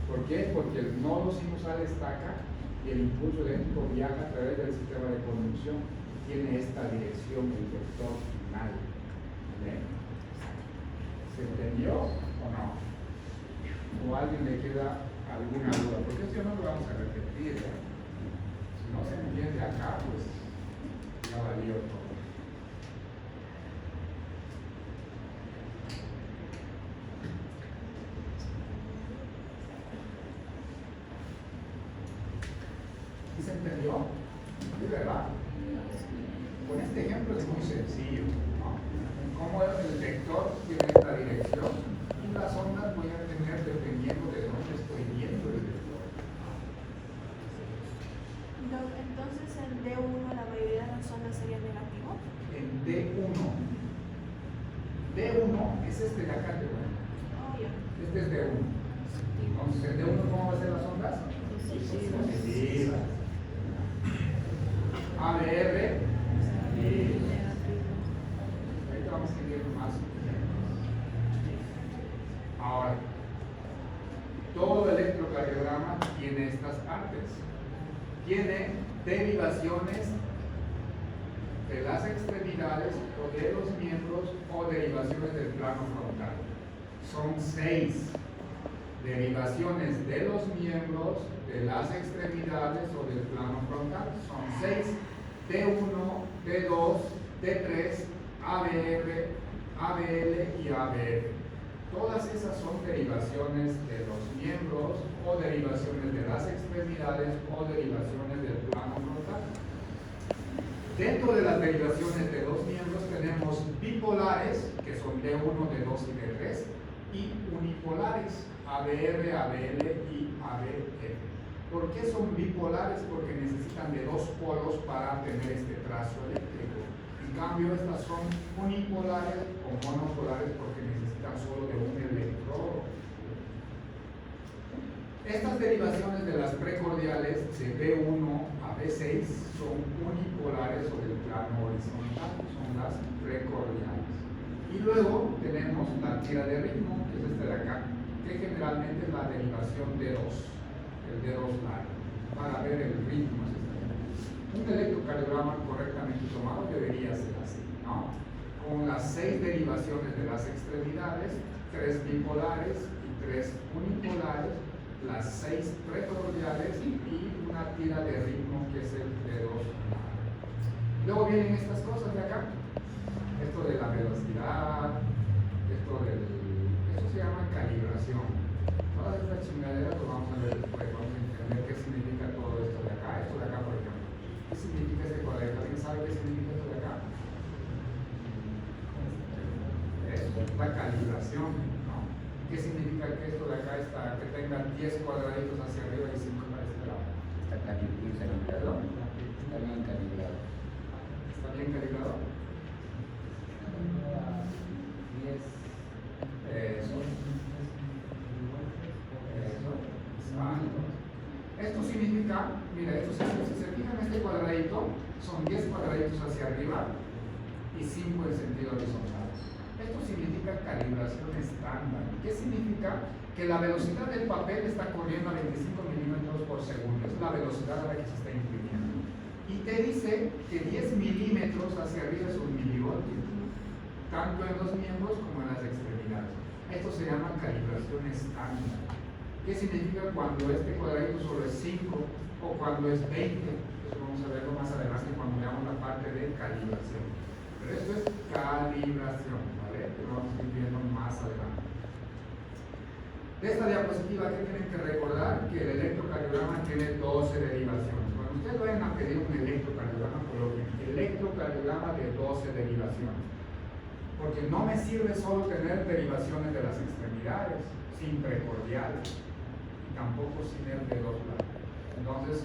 ¿Por qué? Porque el nodo sinusal está acá y el impulso eléctrico viaja a través del sistema de conducción. Tiene esta dirección, el vector final. ¿Ven? ¿Se entendió o no? ¿O a alguien le queda alguna duda? Porque esto no lo vamos a repetir. Si no se entiende acá, pues ya valió todo. ¿Se entendió? ¿Sí, verdad? Con este ejemplo es muy sencillo, ¿no? Cómo el vector tiene esta dirección y las ondas voy a tener dependiendo de dónde estoy viendo el vector. Entonces en D1 la mayoría de las ondas serían negativas. En D1. D1 es este de acá, Oh, ya. este es D1. Entonces, en D1, ¿cómo van a ser las ondas? Positivas. ABR. Ahorita vamos a seguir más. Ahora, todo electrocardiograma tiene estas partes. Tiene derivaciones de las extremidades o de los miembros o derivaciones del plano frontal. Son 6 derivaciones de los miembros, de las extremidades o del plano frontal. Son 6: T1, T2, T3, ABR, ABL y ABR. Todas esas son derivaciones de los miembros o derivaciones de las extremidades o derivaciones del plano frontal. Dentro de las derivaciones de los miembros tenemos bipolares, que son D1, D2 y D3, y unipolares, ABR, ABL y ABF. ¿Por qué son bipolares? Porque necesitan de 2 polos para tener este trazo eléctrico. En En cambio, estas son unipolares o monopolares porque necesitan solo de un electrodo. Estas derivaciones de las precordiales de B1 a B6 son unipolares sobre el plano horizontal, son las precordiales. Y luego tenemos la tira de ritmo, que es este de acá, que generalmente es la derivación D2, el D2 largo, para ver el ritmo. Un electrocardiograma correctamente tomado debería ser así, ¿no? Con las 6 derivaciones de las extremidades, 3 bipolares y 3 unipolares, las 6 precordiales y una tira de ritmo que es el D2 largo. Luego vienen estas cosas de acá, esto de la velocidad, esto se llama calibración. Todas estas chingaderas lo vamos a ver después, vamos a entender qué significa todo esto de acá, por ejemplo. ¿Qué significa este cuadradito? ¿Alguien sabe qué significa esto de acá? Es la calibración, ¿no? ¿Qué significa que esto de acá que tenga 10 cuadraditos hacia arriba y 5 para este lado? Está calibrado. Está bien calibrado. ¿Está bien calibrado? 10. Eso. Esto significa, mira, si se fijan este cuadradito, son 10 cuadraditos hacia arriba y 5 en sentido horizontal. Esto significa calibración estándar. ¿Qué significa? Que la velocidad del papel está corriendo a 25 milímetros por segundo. Es la velocidad a la que se está imprimiendo. Y te dice que 10 milímetros hacia arriba es un milivoltio, tanto en los miembros como en las extremidades. Esto se llama calibración estándar. ¿Qué significa cuando este cuadradito solo es 5 o cuando es 20? Eso vamos a verlo más adelante cuando veamos la parte de calibración. Pero esto es calibración, ¿vale? Que lo vamos a ir viendo más adelante. De esta diapositiva, ¿qué tienen que recordar? Que el electrocardiograma tiene 12 derivaciones. Cuando ustedes vayan a pedir un electrocardiograma, coloquen electrocardiograma de 12 derivaciones. Porque no me sirve solo tener derivaciones de las extremidades, sin precordiales. Tampoco sin el D2 largo. Entonces,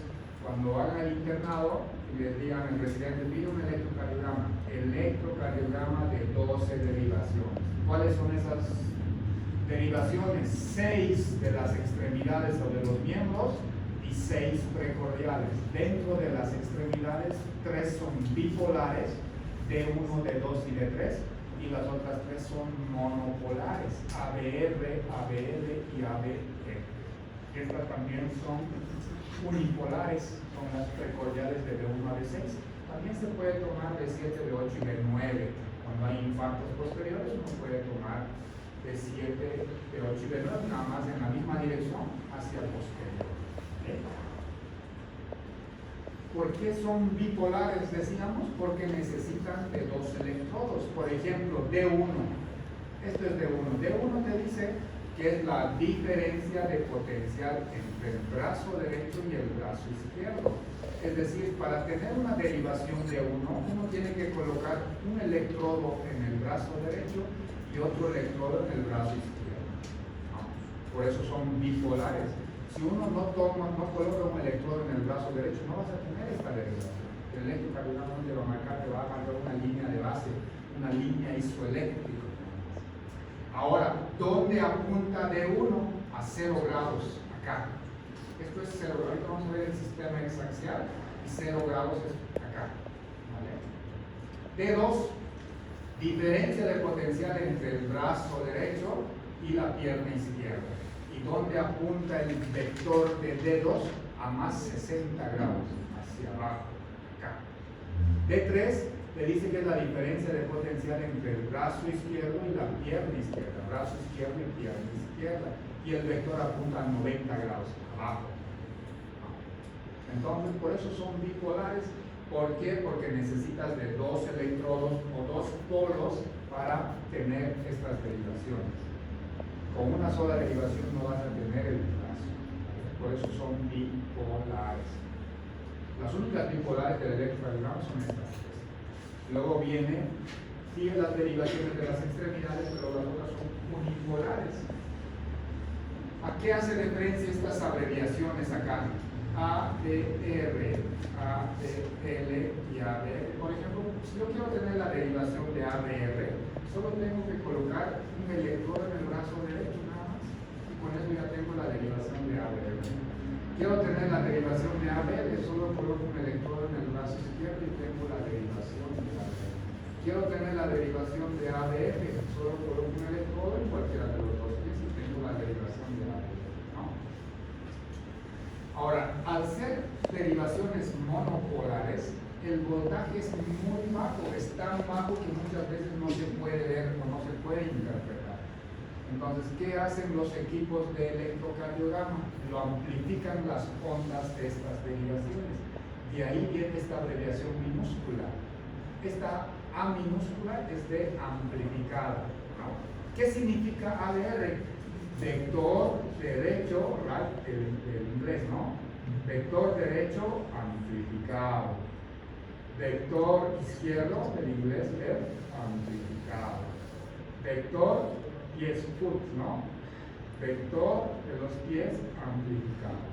cuando hagan el internado y les digan al residente, pide un electrocardiograma de 12 derivaciones. ¿Cuáles son esas derivaciones? 6 de las extremidades o de los miembros y 6 precordiales. Dentro de las extremidades, 3 son bipolares, D1, D2 y D3. Y las otras 3 son monopolares, ABR, ABL y ABE. Estas también son unipolares, son las precordiales de B1 a B6. También se puede tomar B7, B8 y B9. Cuando hay infartos posteriores, uno puede tomar B7, B8 y B9, nada más en la misma dirección hacia el posterior. ¿Okay? ¿Por qué son bipolares? Decíamos, porque necesitan de 2 electrodos. Por ejemplo, D1. Esto es D1. D1 te dice que es la diferencia de potencial entre el brazo derecho y el brazo izquierdo. Es decir, para tener una derivación de uno tiene que colocar un electrodo en el brazo derecho y otro electrodo en el brazo izquierdo. ¿No? Por eso son bipolares. Si uno no coloca un electrodo en el brazo derecho, no vas a tener esta derivación. El electrocardiograma te va a marcar, te va a marcar una línea de base, una línea isoeléctrica. Ahora, ¿dónde apunta D1? A 0 grados, acá. Esto es 0 grados. Ahorita vamos a ver el sistema hexaxial y 0 grados es acá. ¿Vale? D2, diferencia de potencial entre el brazo derecho y la pierna izquierda. ¿Y dónde apunta el vector de D2? A más 60 grados, hacia abajo, acá. D3 le dice que es la diferencia de potencial entre el brazo izquierdo y la pierna izquierda, brazo izquierdo y pierna izquierda, y el vector apunta a 90 grados, abajo. Entonces, por eso son bipolares. ¿Por qué? Porque necesitas de 2 electrodos o 2 polos para tener estas derivaciones. Con una sola derivación no vas a tener el brazo. Por eso son bipolares. Las únicas bipolares del electrocardiograma son estas 3. Luego sigue las derivaciones de las extremidades, pero las otras son unipolares. ¿A qué hace referencia estas abreviaciones acá? ADR, ABL y ABR. Por ejemplo, si yo quiero tener la derivación de ABR, solo tengo que colocar un electrodo en el brazo derecho nada más. Y con eso ya tengo la derivación de ABR. Quiero tener la derivación de ABL, solo coloco un electrodo en el brazo izquierdo y tengo la derivación de ABR. Quiero tener la derivación de ABR, solo coloco un electrodo en cualquiera de los dos pies y tengo la derivación de ABR. ¿No? Ahora, al ser derivaciones monopolares, el voltaje es muy bajo, es tan bajo que muchas veces no se puede ver o no se puede interpretar. Entonces, ¿qué hacen los equipos de electrocardiograma? Lo amplifican las ondas de estas derivaciones. De ahí viene esta abreviación minúscula. Esta A minúscula es de amplificada, ¿no? ¿Qué significa ADR? Vector derecho, right, el inglés, ¿no? Vector derecho amplificado. Vector izquierdo, del inglés es amplificado. Vector pies foot, ¿no? Vector de los pies amplificado.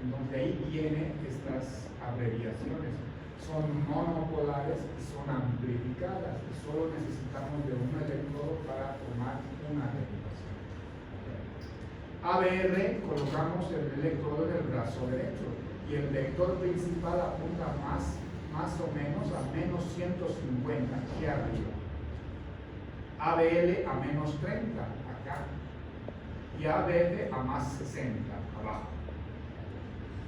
Entonces de ahí vienen estas abreviaciones. Son monopolares y son amplificadas. Y solo necesitamos de un electrodo para formar una derivación. ABR colocamos el electrodo en el brazo derecho y el vector principal apunta más o menos a menos 150 aquí arriba. ABL a menos 30 acá y ABF a más 60 abajo.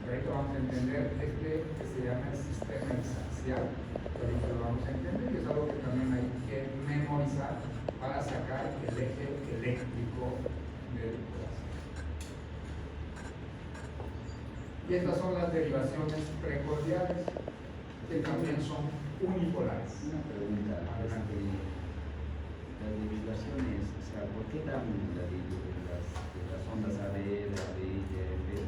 Ahorita vamos a entender este que se llama el sistema exaxial, ahorita lo vamos a entender y es algo que también hay que memorizar para sacar el eje eléctrico del brazo. Y estas son las derivaciones precordiales, que también son unipolares. Una pregunta, las derivaciones, o sea, ¿por qué dan las ondas ABL, ABI y ABB?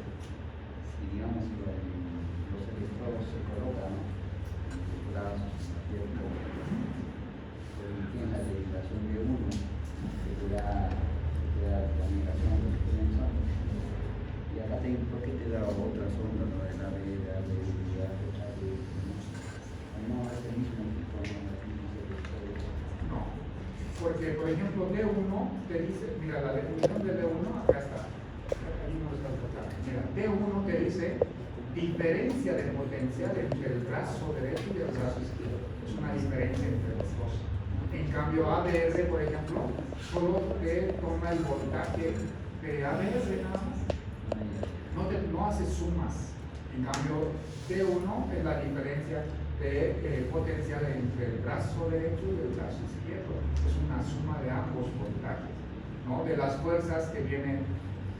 Si digamos los electrodos se colocan en los brazos, en la pierna, permiten la derivación de uno, que da la migración de los extensos. Y acá ¿por qué te da otras ondas, no el ABL, ABI, ABB? No, es el mismo tipo de electrodos. No, porque por ejemplo D1 te dice, mira, la definición de D1 acá está, ahí no está tocando. Mira, D1 te dice diferencia de potencial entre el brazo derecho y el brazo izquierdo. Es una diferencia entre los dos. En cambio ABR, por ejemplo, solo te toma el voltaje de ABR nada más. No hace sumas. En cambio D1 es la diferencia de potencial entre el brazo derecho y el brazo izquierdo. Es una suma de ambos voltajes, ¿no? De las fuerzas que vienen,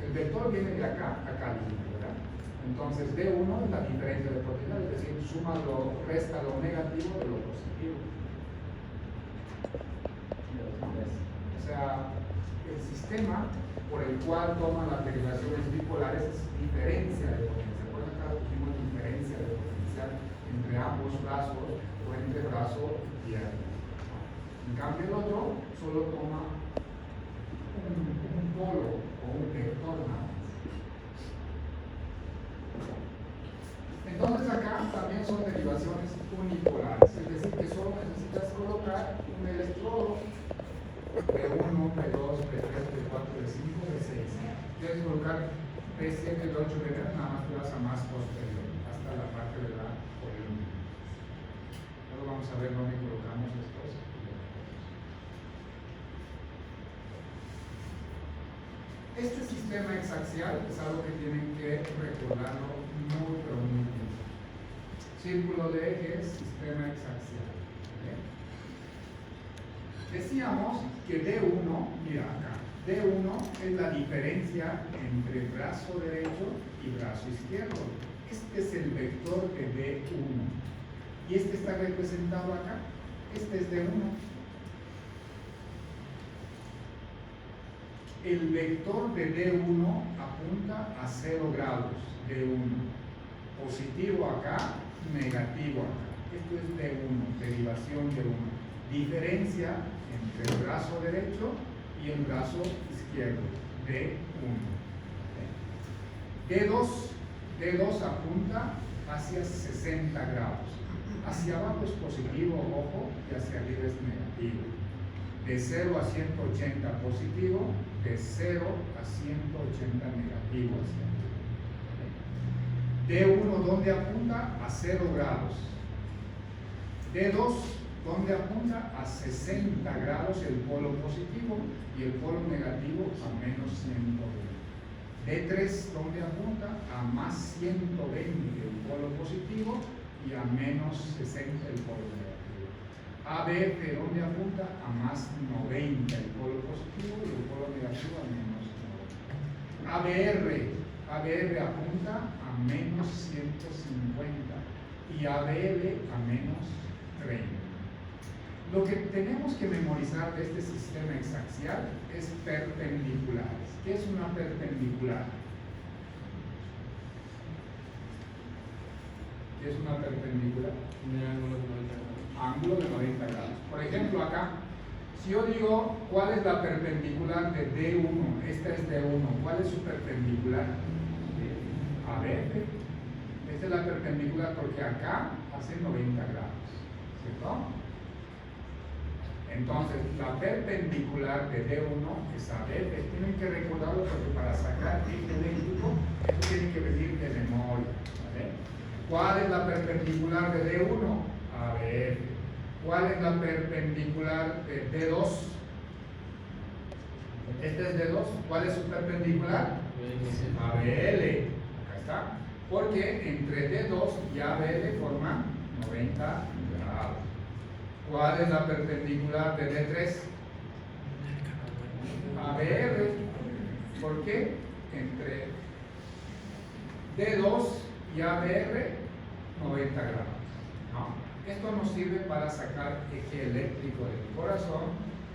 el vector viene de acá a acá, ¿verdad? Entonces D1 es la diferencia de potencial, es decir, suma resta lo negativo de lo positivo. O sea, el sistema por el cual toman las derivaciones bipolares es diferencia de potencial. Por acá pusimos diferencia de potencial entre ambos brazos o entre brazo y pierna. En cambio el otro solo toma un polo o un vector nada más. Entonces acá también son derivaciones unipolares, es decir, que solo necesitas colocar un electrodo P1, P2, P3, P4, P5, P6. Quieres colocar P7, P8, P9, nada más te vas a más posterior, hasta la parte de la columna. Luego vamos a ver dónde colocamos estos. Este sistema exaxial es algo que tienen que recordarlo muy, pero muy bien. Círculo de ejes, sistema exaxial. Decíamos que D1, mira acá, D1 es la diferencia entre brazo derecho y brazo izquierdo. Este es el vector de D1. Y este está representado acá. Este es D1. El vector de D1 apunta a 0 grados, D1. Positivo acá, negativo acá. Esto es D1, derivación de 1. Diferencia entre el brazo derecho y el brazo izquierdo, D1. D2 D2 apunta hacia 60 grados. Hacia abajo es positivo, ojo, y hacia arriba es negativo. De 0 a 180 positivo, de 0 a 180 negativo hacia arriba. D1, ¿dónde apunta? A 0 grados. D2, ¿dónde apunta? A 60 grados el polo positivo y el polo negativo a menos 120. D3, ¿dónde apunta? A más 120 el polo positivo y a menos 60 el polo negativo. ABF, ¿dónde apunta? A más 90 el polo positivo y el polo negativo a menos 90. ABR apunta a menos 150 y ABL a menos 30. Lo que tenemos que memorizar de este sistema hexaxial es perpendiculares. ¿Qué es una perpendicular? ¿Qué es una perpendicular? Un ángulo de 90 grados. Ángulo de 90 grados. Por ejemplo, acá, si yo digo cuál es la perpendicular de D1, esta es D1, ¿cuál es su perpendicular? ABF. Esta es la perpendicular porque acá hace 90 grados, ¿cierto? Entonces, la perpendicular de D1 es ABF. Tienen que recordarlo porque para sacar eje eléctrico, esto tiene que venir de memoria. ¿Vale? ¿Cuál es la perpendicular de D1? ABF. ¿Cuál es la perpendicular de D2? Este es D2. ¿Cuál es su perpendicular? ABL. Acá está. Porque entre D2 y ABL forman 90 grados. ¿Cuál es la perpendicular de D3? ABR. ¿Por qué? Entre D2 y ABR, 90 grados. ¿No? Esto nos sirve para sacar eje eléctrico del corazón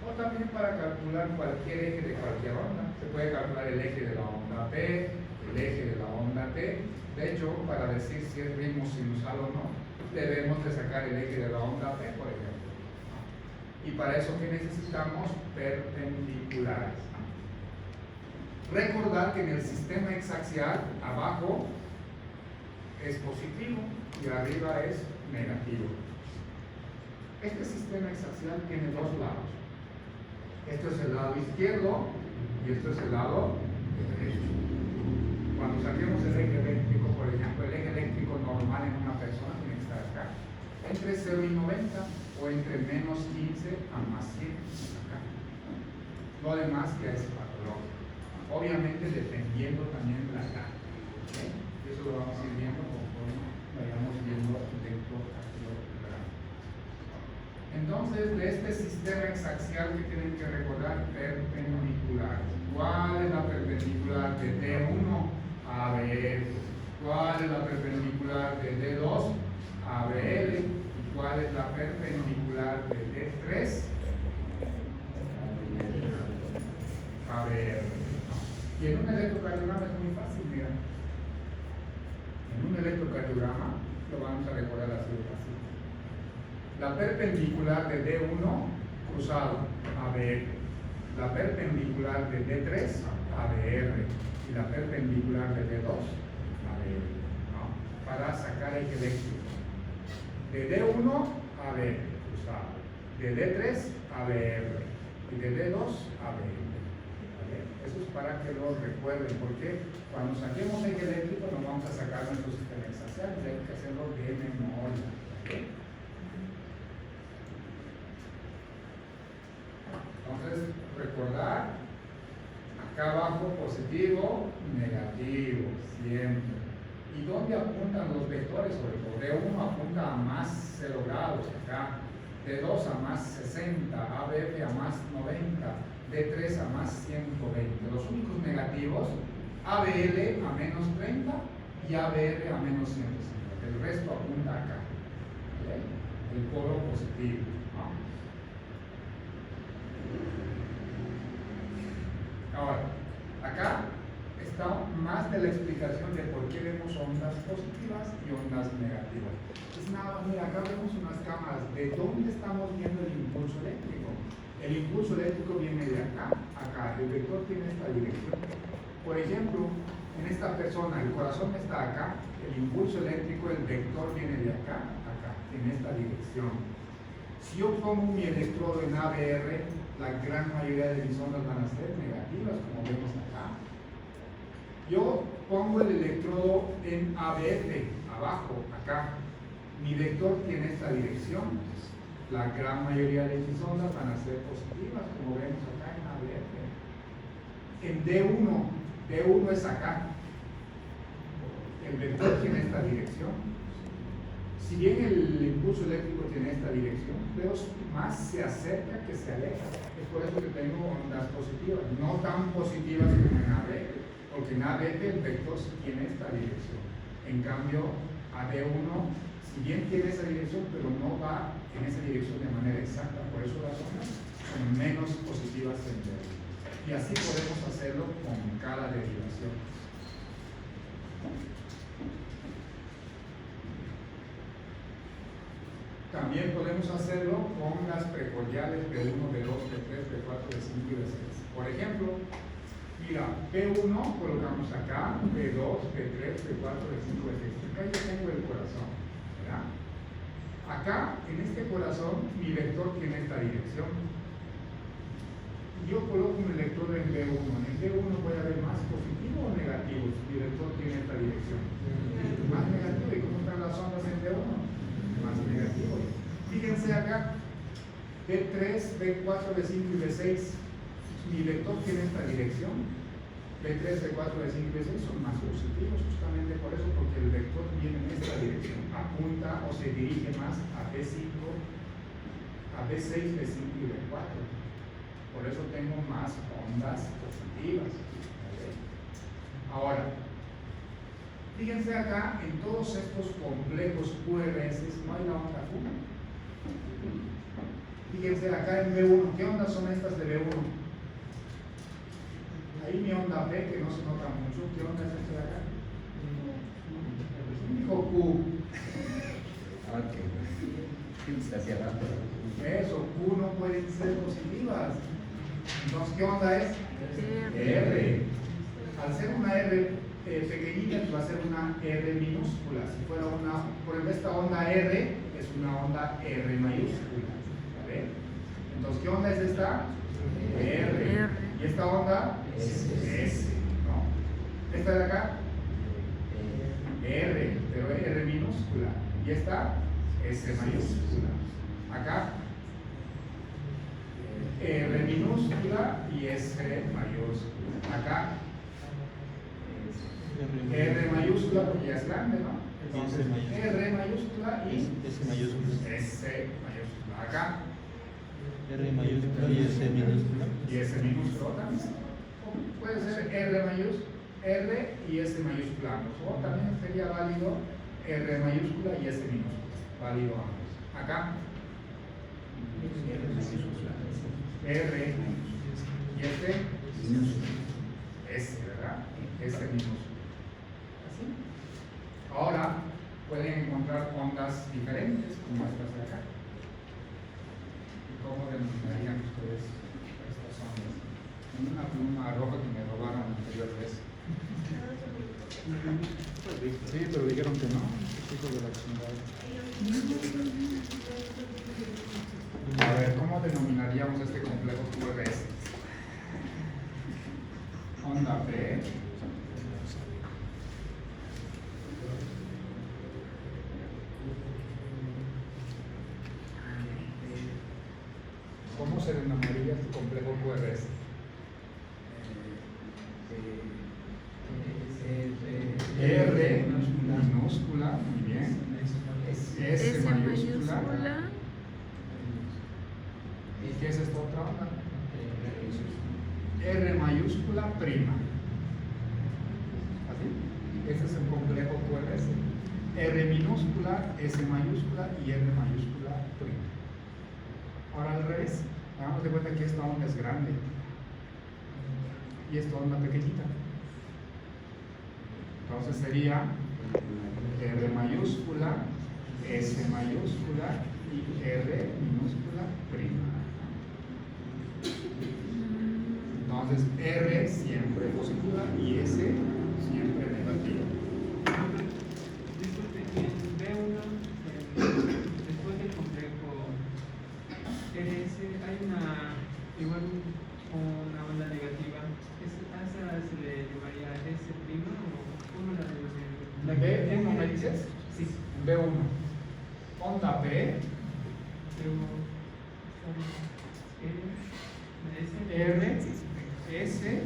o también para calcular cualquier eje de cualquier onda. Se puede calcular el eje de la onda P, el eje de la onda T. De hecho, para decir si es ritmo sinusal o no, debemos de sacar el eje de la onda P, por ejemplo. Y para eso, ¿qué necesitamos? Perpendiculares. Recordar que en el sistema hexaxial, abajo es positivo y arriba es negativo. Este sistema hexaxial tiene dos lados. Esto es el lado izquierdo y esto es el lado derecho. Cuando saquemos el eje eléctrico, por ejemplo, el eje eléctrico normal en una persona tiene que estar acá, entre 0 y 90 o entre menos 15 a más 100 acá. Lo demás ya es patológico, obviamente dependiendo también de la edad. ¿Okay? Eso lo vamos a ir viendo conforme vayamos viendo dentro del programa. Entonces, de este sistema hexaxial que tienen que recordar, perpendicular. ¿Cuál es la perpendicular de D1? ABF. ¿Cuál es la perpendicular de D2? ABL. ¿Cuál es la perpendicular de D3? ABR. Y en un electrocardiograma es muy fácil, mira. En un electrocardiograma lo vamos a recordar así de fácil. La perpendicular de D1 cruzado, ABR. La perpendicular de D3, ABR. Y la perpendicular de D2, ABR. ¿No? Para sacar eje eléctrico. De D1, ABR, cruzado. De D3, ABR. Y de D2, ABR. ¿Vale? Eso es para que lo recuerden, porque cuando saquemos eje eléctrico nos vamos a sacar nuestro sistema hexaxial y hay que hacerlo de memoria. ¿Vale? Entonces, recordar, acá abajo positivo, negativo, siempre. ¿Y dónde apuntan los vectores? Sobre todo, D1 apunta a más 0 grados, acá. D2 a más 60, ABF a más 90, D3 a más 120. Los únicos negativos, ABL a menos 30 y ABR a menos 150. El resto apunta acá. ¿Okay? El polo positivo. ¿No? Ahora, acá está más de la explicación de por qué vemos ondas positivas y ondas negativas. Es nada, mira, acá vemos unas cámaras. ¿De dónde estamos viendo el impulso eléctrico? El impulso eléctrico viene de acá a acá. El vector tiene esta dirección. Por ejemplo, en esta persona, el corazón está acá, el impulso eléctrico, el vector viene de acá a acá, en esta dirección. Si yo pongo mi electrodo en ABR, la gran mayoría de mis ondas van a ser negativas, como vemos acá. Yo pongo el electrodo en ABF, abajo, acá. Mi vector tiene esta dirección. La gran mayoría de mis ondas van a ser positivas, como vemos acá en ABF. En D1 es acá. El vector tiene esta dirección. Si bien el impulso eléctrico tiene esta dirección, pero más se acerca que se aleja. Es por eso que tengo ondas positivas, no tan positivas como en ABF, porque en ABF el vector sí tiene esta dirección. En cambio, AD1, si bien tiene esa dirección, pero no va en esa dirección de manera exacta, por eso las ondas son menos positivas en D1. Y así podemos hacerlo con cada derivación. También podemos hacerlo con las precordiales B1, B2, B3, B4, B5 y B6. Por ejemplo, mira, B1 colocamos acá, B2, B3, B4, B5, B6. Acá yo tengo el corazón, ¿verdad? Acá, en este corazón, mi vector tiene esta dirección. Yo coloco un electrodo en B1. En B1 puede haber más positivo o negativo. Mi vector tiene esta dirección. Más negativo. ¿Y cómo están las ondas en B1? Más negativo. Fíjense acá, B3, B4, B5 y B6, mi vector tiene esta dirección. B3, B4, B5 y B6 son más positivos, justamente por eso, porque el vector viene en esta dirección, apunta o se dirige más a B5, a B6, B5 y B4. Por eso tengo más ondas positivas. ¿Vale? Ahora, fíjense acá, en todos estos complejos QRS no hay la onda Q. Fíjense acá en B1, ¿qué ondas son estas de B1? Ahí mi onda B, que no se nota mucho, ¿qué onda es esta de acá? Dijo Q. Eso, Q no pueden ser positivas. Entonces, ¿qué onda es? R. Al ser una R pequeñita, va a ser una R minúscula. Si fuera una, por ejemplo, esta onda R es una onda R mayúscula. ¿Vale? Entonces, ¿qué onda es esta? R. ¿Y esta onda? S. ¿No? ¿Esta de acá? R, pero R minúscula. ¿Y esta? S mayúscula. Acá, R minúscula y S mayúscula. Acá, R mayúscula porque ya es grande, ¿no? Entonces, R mayúscula y S mayúscula. S mayúscula. Acá, R mayúscula y S minúscula. y S minúscula también. O puede ser R mayúscula, R y S mayúscula ambos. O también sería válido R mayúscula y S minúscula. Válido ambos. Acá, R y S S, ¿verdad? S minúscula. ¿Así? Ahora pueden encontrar ondas diferentes como estas de acá. ¿Cómo denominarían ustedes estas ondas? En una pluma roja que me robaron la anterior vez. Sí, pero dijeron que no. Hijos de la chingada. A ver, ¿cómo denominaríamos este complejo QRS? Onda B. ¿Cómo se denominaría este complejo QRS? R minúscula, muy bien. S mayúscula. ¿Y qué es esta otra onda? R mayúscula prima. ¿Así? Este es el complejo QRS. R minúscula, S mayúscula y R mayúscula prima. Ahora al revés, hagamos de cuenta que esta onda es grande y esta onda pequeñita. Entonces sería R mayúscula, S mayúscula y R minúscula prima. Entonces R siempre positiva y S siempre negativo. Disculpe, en B1, después del complejo RS, hay igual una onda negativa. ¿A esa se le llamaría S' o cómo la debemos? ¿B1 me dices? Sí. B1. Onda P, R, S.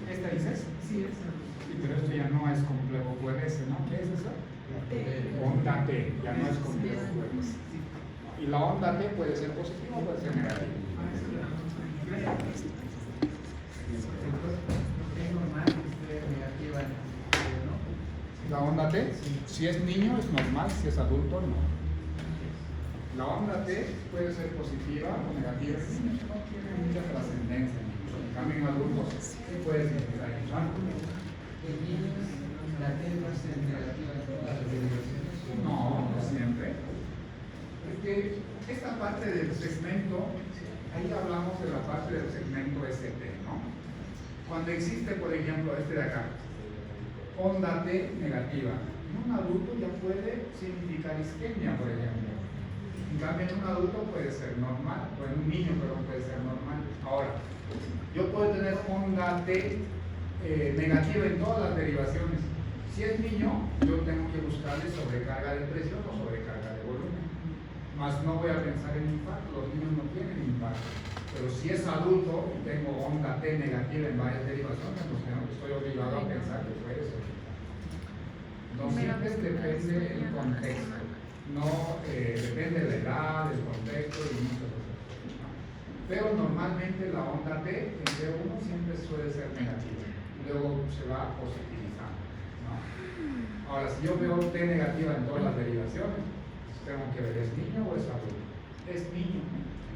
¿Esta dices? Sí, esa. Sí, pero esto ya no es complejo QRS, ¿no? ¿Qué es eso? Onda T, ya no es complejo QRS. Y la onda T puede ser positiva o puede ser negativa. Es normal que esté negativa, ¿no? La onda T, si es niño es normal, si es adulto no. La onda T puede ser positiva o negativa. En niños no tiene mucha trascendencia. En cambio, en adultos sí puede significar impacto. En niños, la T va a ser negativa en todas las derivaciones. No, no siempre. Es que esta parte del segmento, ahí hablamos de la parte del segmento ST, ¿no? Cuando existe, por ejemplo, este de acá, onda T negativa, en un adulto ya puede significar isquemia, por ejemplo. En cambio, en un adulto puede ser normal, o en un niño, perdón, puede ser normal. Ahora, yo puedo tener onda T negativa en todas las derivaciones. Si es niño, yo tengo que buscarle sobrecarga de presión o sobrecarga de volumen. Más no voy a pensar en impacto, los niños no tienen impacto. Pero si es adulto y tengo onda T negativa en varias derivaciones, pues estoy obligado a pensar que puede ser impacto. No siempre depende del contexto. No depende de la edad, del contexto y muchas otras cosas, ¿no? Pero normalmente la onda T en B1 siempre suele ser negativa y luego se va positivizando, ¿no? Ahora, si yo veo T negativa en todas las derivaciones, pues tengo que ver, ¿es niño o es adulto? Es niño,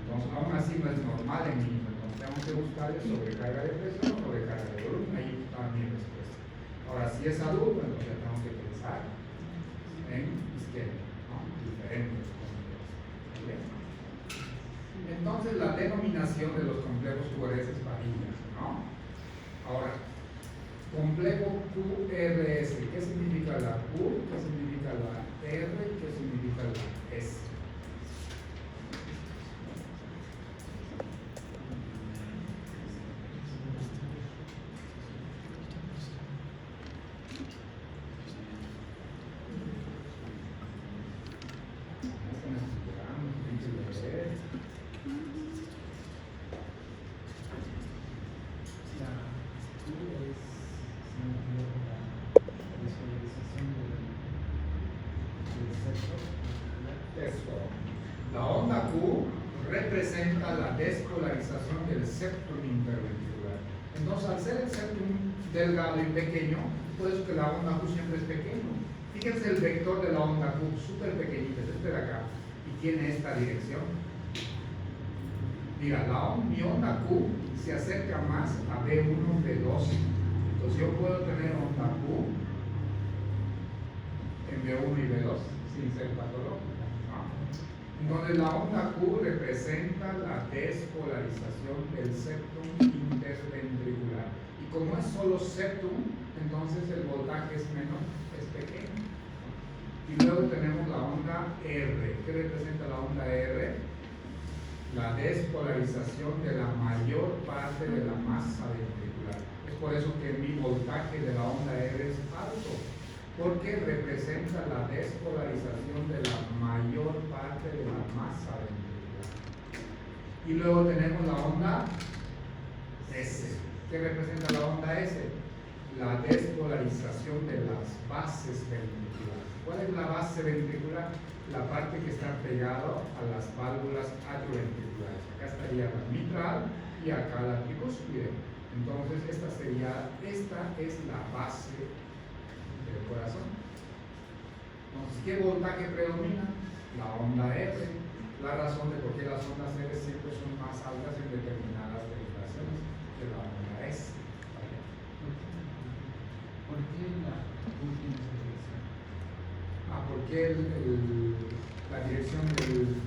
entonces aún así no es normal en niños, entonces tengo que buscarle sobrecarga de presión o sobrecarga de volumen, ahí está mi respuesta. Ahora, si es adulto, entonces tengo que pensar en isquemia. Diferentes complejos. Entonces la denominación de los complejos QRS varía, ¿no? Ahora, complejo QRS, ¿qué significa la Q? ¿Qué significa la R? ¿Qué significa la S? La onda Q representa la despolarización del septum interventricular. Entonces, al ser el septum delgado y pequeño, por eso que la onda Q siempre es pequeño. Fíjense el vector de la onda Q, súper pequeñito, es este de acá, y tiene esta dirección. Mira, mi onda Q se acerca más a B1, B2. Entonces, yo puedo tener onda Q en B1 y B2 sin ser patológica. Entonces la onda Q representa la despolarización del septum interventricular. Y como es solo septum, entonces el voltaje es menor, es pequeño. Y luego tenemos la onda R. ¿Qué representa la onda R? La despolarización de la mayor parte de la masa ventricular. Es por eso que mi voltaje de la onda R es alto, porque representa la despolarización de la mayor parte de la masa ventricular. Y luego tenemos la onda S. ¿Qué representa la onda S? La despolarización de las bases ventriculares. ¿Cuál es la base ventricular? La parte que está pegada a las válvulas atrioventriculares. Acá estaría la mitral y acá la tricúspide. Entonces esta es la base del corazón. Entonces, ¿qué voltaje predomina? La onda R. La razón de por qué las ondas R siempre son más altas en determinadas derivaciones que la onda S. ¿Por qué la última dirección? ¿Por qué la dirección del...?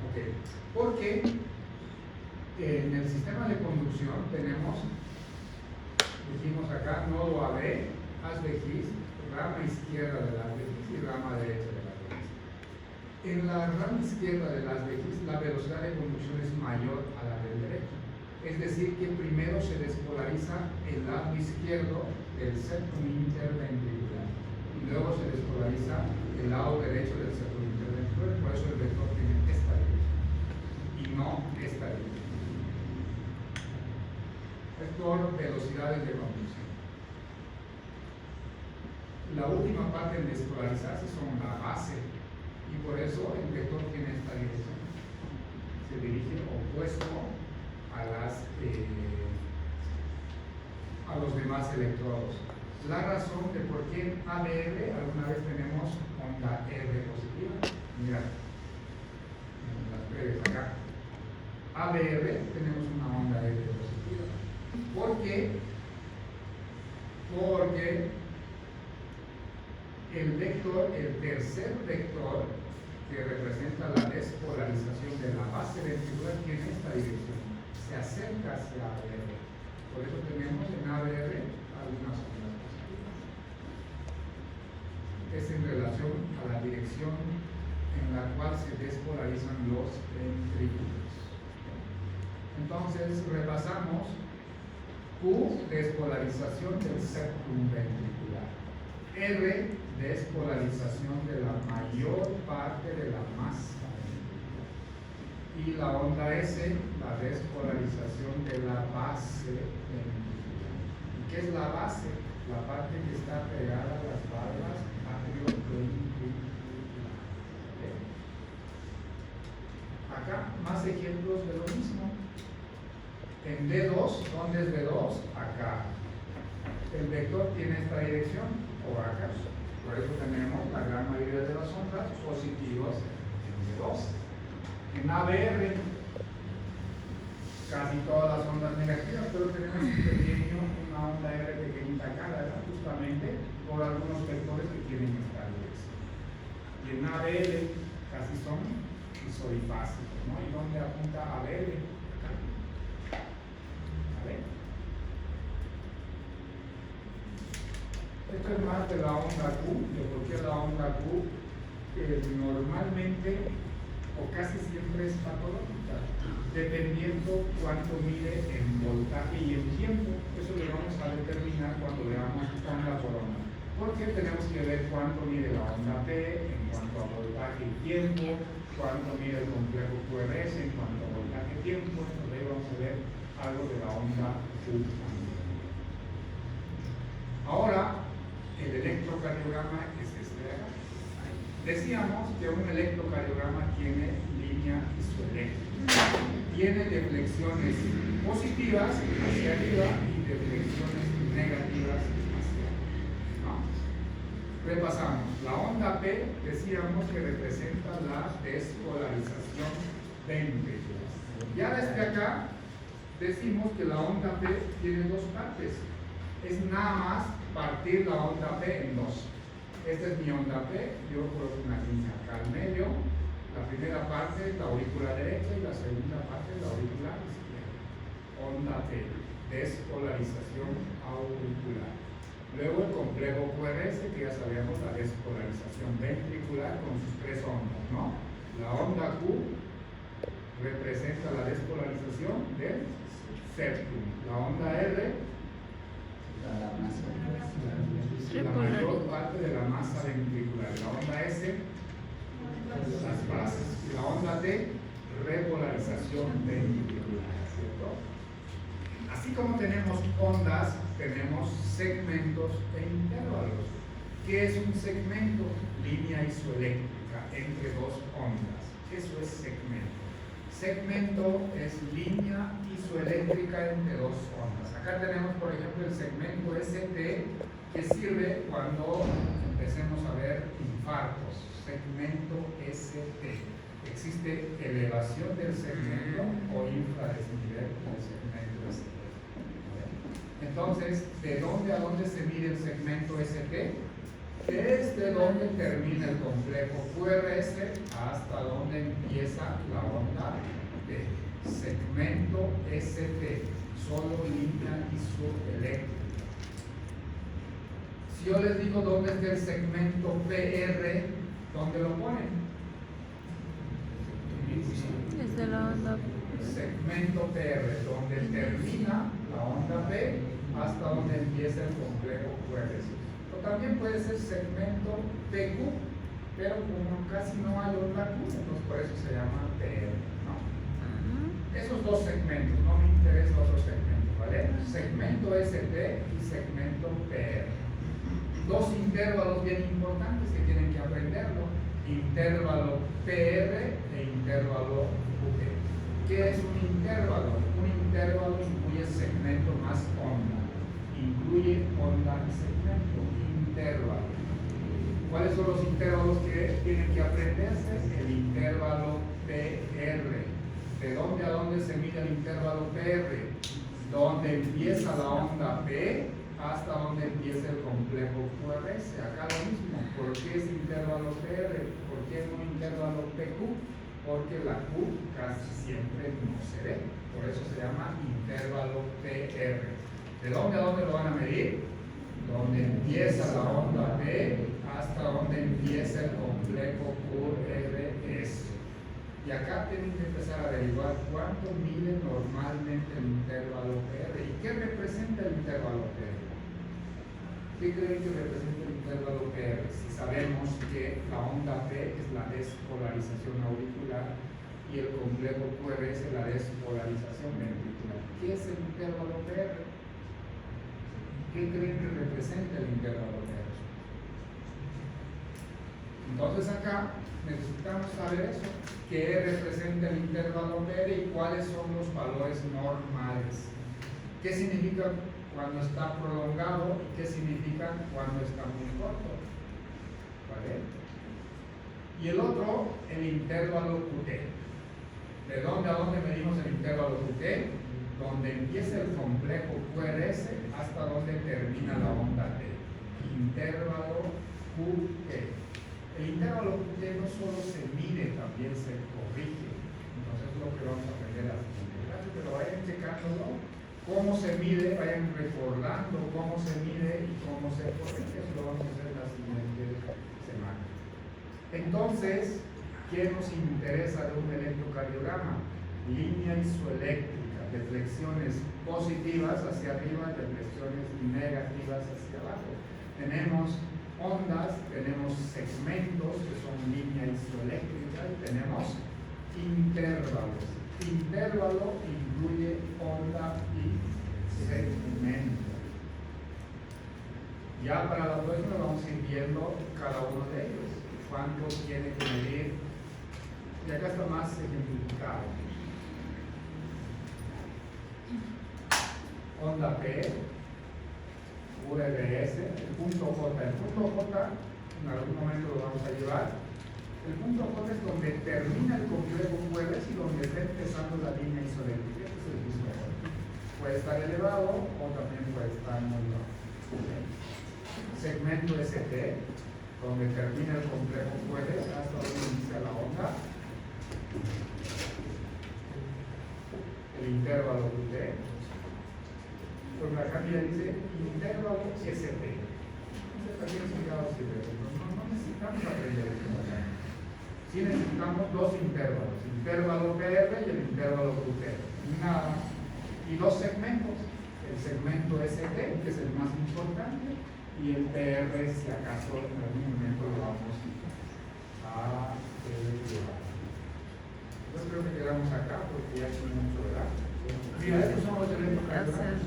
Ok. Porque en el sistema de conducción tenemos Dijimos acá, nodo AB, haz de His, rama izquierda del haz de His y rama derecha del haz de His. En la rama izquierda del haz de His, la velocidad de conducción es mayor a la del derecho. Es decir, que primero se despolariza el lado izquierdo del septum interventricular y luego se despolariza el lado derecho del septum interventricular. Por eso el vector tiene esta dirección y no esta dirección. Es por velocidades de conducción. La última parte en despolarizarse son la base y por eso el vector tiene esta dirección. Se dirige opuesto a los demás electrodos. La razón de por qué en ABR alguna vez tenemos onda R positiva. Mira, en las breves acá. ABR tenemos una onda R positiva. ¿Por qué? Porque el vector, el tercer vector que representa la despolarización de la base ventricular tiene esta dirección. Se acerca hacia ABR. Por eso tenemos en ABR algunas ondas positivas. Es en relación a la dirección en la cual se despolarizan los ventrículos. Entonces repasamos Q, despolarización del septum ventricular. R, despolarización de la mayor parte de la masa. Y la onda S, la despolarización de la base ventricular. ¿Y qué es la base? La parte que está pegada a las valvas atrioventriculares. Acá, más ejemplos de lo mismo. En D2, ¿dónde es D2? Acá. El vector tiene esta dirección, o acá. Por eso tenemos la gran mayoría de las ondas positivas en D2. En ABR, casi todas las ondas negativas, pero tenemos una onda R pequeñita acá, ¿verdad? Justamente por algunos vectores que tienen esta dirección. Y en ABL casi son isodifásicos, ¿no? ¿Y dónde apunta ABL? Acá. A ver. Esto es más de la onda Q, de por qué la onda Q normalmente o casi siempre es patológica, dependiendo cuánto mide en voltaje y en tiempo. Eso lo vamos a determinar cuando veamos onda por onda. Porque tenemos que ver cuánto mide la onda P en cuanto a voltaje y tiempo, cuánto mide el complejo QRS en cuanto a voltaje y tiempo. Entonces ahí vamos a ver algo de la onda Q también. Ahora, el electrocardiograma es este de acá. Decíamos que un electrocardiograma tiene línea isoeléctrica, tiene deflexiones positivas hacia arriba y deflexiones negativas hacia arriba, ¿no? Repasamos, la onda P decíamos que representa la despolarización ventricular. Ya desde acá decimos que la onda P tiene dos partes, es nada más partir la onda P en dos. Esta es mi onda P, yo coloco una línea acá al medio. La primera parte es la aurícula derecha y la segunda parte es la aurícula izquierda. Onda P, despolarización auricular. Luego el complejo QRS, que ya sabíamos la despolarización ventricular con sus tres ondas, ¿no? La onda Q representa la despolarización del septum. La onda R, la mayor parte de la masa ventricular. La onda S, las bases. Y la onda T, repolarización ventricular, ¿cierto? Así como tenemos ondas, tenemos segmentos e intervalos. ¿Qué es un segmento? Línea isoeléctrica entre dos ondas. Eso es segmento. Segmento es línea isoeléctrica entre dos ondas. Acá tenemos, por ejemplo, el segmento ST, que sirve cuando empecemos a ver infartos. Segmento ST. Existe elevación del segmento o infradesnivel del segmento ST. Entonces, ¿de dónde a dónde se mide el segmento ST? Desde donde termina el complejo QRS hasta donde empieza la onda de segmento ST, solo línea isoeléctrica. yo les digo dónde está el segmento PR, ¿dónde lo ponen? Desde la onda. Segmento PR, donde termina la onda P hasta donde empieza el complejo QRS. O también puede ser segmento PQ, pero como casi no hay otra Q, entonces por eso se llama PR, ¿no? Esos dos segmentos, no me interesa otro segmento, ¿vale? Segmento ST y segmento PR. Dos intervalos bien importantes que tienen que aprenderlo: intervalo PR e intervalo QT. ¿Qué es un intervalo? Un intervalo incluye segmento más onda. Incluye onda y segmento. Intervalo. ¿Cuáles son los intervalos que tienen que aprenderse? El intervalo PR. ¿De dónde a dónde se mide el intervalo PR? Donde empieza la onda P hasta donde empieza el complejo QRS. Acá lo mismo. ¿Por qué es intervalo PR? ¿Por qué no intervalo PQ? Porque la Q casi siempre no se ve. Por eso se llama intervalo PR. ¿De dónde a dónde lo van a medir? Donde empieza la onda P hasta donde empieza el complejo QRS. Y acá tienen que empezar a averiguar cuánto mide normalmente el intervalo PR. ¿Y qué representa el intervalo PR? ¿Qué creen que representa el intervalo PR? Si sabemos que la onda P es la despolarización auricular y el complejo QRS es la despolarización ventricular. ¿Qué es el intervalo PR? ¿Qué creen que representa el intervalo PR? Entonces acá necesitamos saber eso. ¿Qué representa el intervalo PR y cuáles son los valores normales? ¿Qué significa cuando está prolongado y qué significa cuando está muy corto? ¿Vale? Y el otro, el intervalo QT. ¿De dónde a dónde medimos el intervalo QT? Donde empieza el complejo QRS hasta donde termina la onda T. Intervalo QT. El intervalo QT no solo se mide, también se corrige. Entonces es lo que vamos a aprender a la siguiente clase, pero vayan checándolo. Cómo se mide, vayan recordando cómo se mide y cómo se corrige. Eso lo vamos a hacer la siguiente semana. Entonces, ¿qué nos interesa de un electrocardiograma? Línea isoeléctrica, deflexiones positivas hacia arriba, deflexiones negativas hacia abajo. Tenemos ondas, tenemos segmentos que son línea isoeléctrica y tenemos intervalos. Intervalo incluye onda y segmento. Ya para la próxima vamos a ir viendo cada uno de ellos. ¿Cuánto tiene que medir? Y acá está más ejemplificado. Onda P, QRS, el punto J. El punto J, en algún momento lo vamos a llevar. El punto J es donde termina el complejo QRS y donde está empezando la línea isoeléctrica. Este es el punto J. Puede estar elevado o también puede estar muy bajo. Segmento ST, donde termina el complejo QRS hasta donde inicia la onda. El intervalo QT. Pues acá mira, dice intervalo ST. Entonces también significado sirve. No necesitamos aprender esto acá. Sí necesitamos dos intervalos, intervalo PR y el intervalo QT. Nada. Y dos segmentos. El segmento ST, que es el más importante, y el PR, si acaso en algún momento lo vamos a llevar. Yo creo que quedamos acá porque ya es mucho, ¿verdad? Mira, estos son los electrocardiogramas.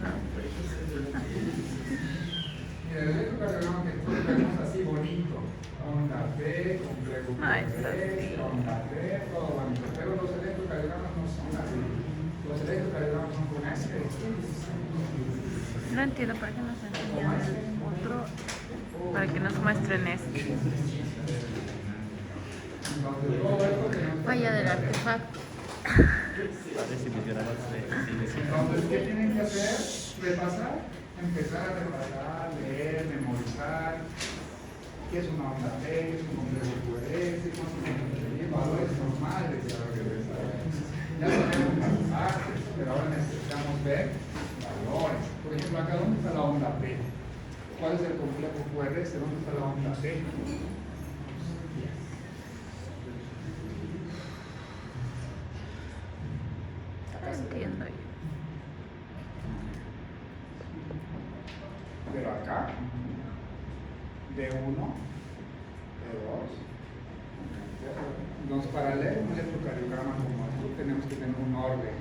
Mira, el electrocardiograma que nosotros tenemos así bonito. Onda P, complejo QRS, onda P, todo bonito. Pero los electrocardiogramas no son así. Los electrocardiogramas son con S. No entiendo para qué nos enseñan otro, para que nos muestren este. Vaya del artefacto. Entonces, ¿qué tienen que hacer? Repasar, empezar a repasar, leer, memorizar. ¿Qué es una onda P? ¿Qué es un complejo QRS? ¿Qué valores normales? Ya sabemos las partes, pero ahora necesitamos ver valores. Por ejemplo, acá, ¿dónde está la onda P? ¿Cuál es el complejo QRS? ¿Dónde está la onda T? Acá se ve. Entiendo yo. Pero acá, D1, D2. Entonces, para leer un electrocardiograma como esto, tenemos que tener un orden,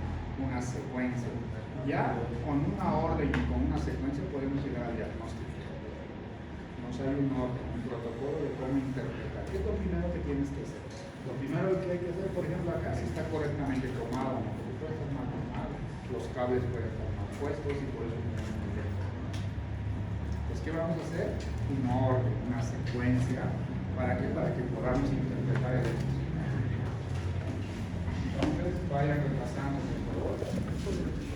una secuencia. Ya con una orden y con una secuencia podemos llegar al diagnóstico. Nos hay un orden, un protocolo de cómo interpretar. ¿Qué es lo primero que tienes que hacer? Lo primero que hay que hacer, por ejemplo, acá si está correctamente tomado, no puede estar mal tomado, los cables pueden estar mal puestos y por eso tenemos un problema. Entonces, ¿qué vamos a hacer? Un orden, una secuencia. ¿Para qué? Para que podamos interpretar el ejercicio. Entonces, vayan repasando por favor.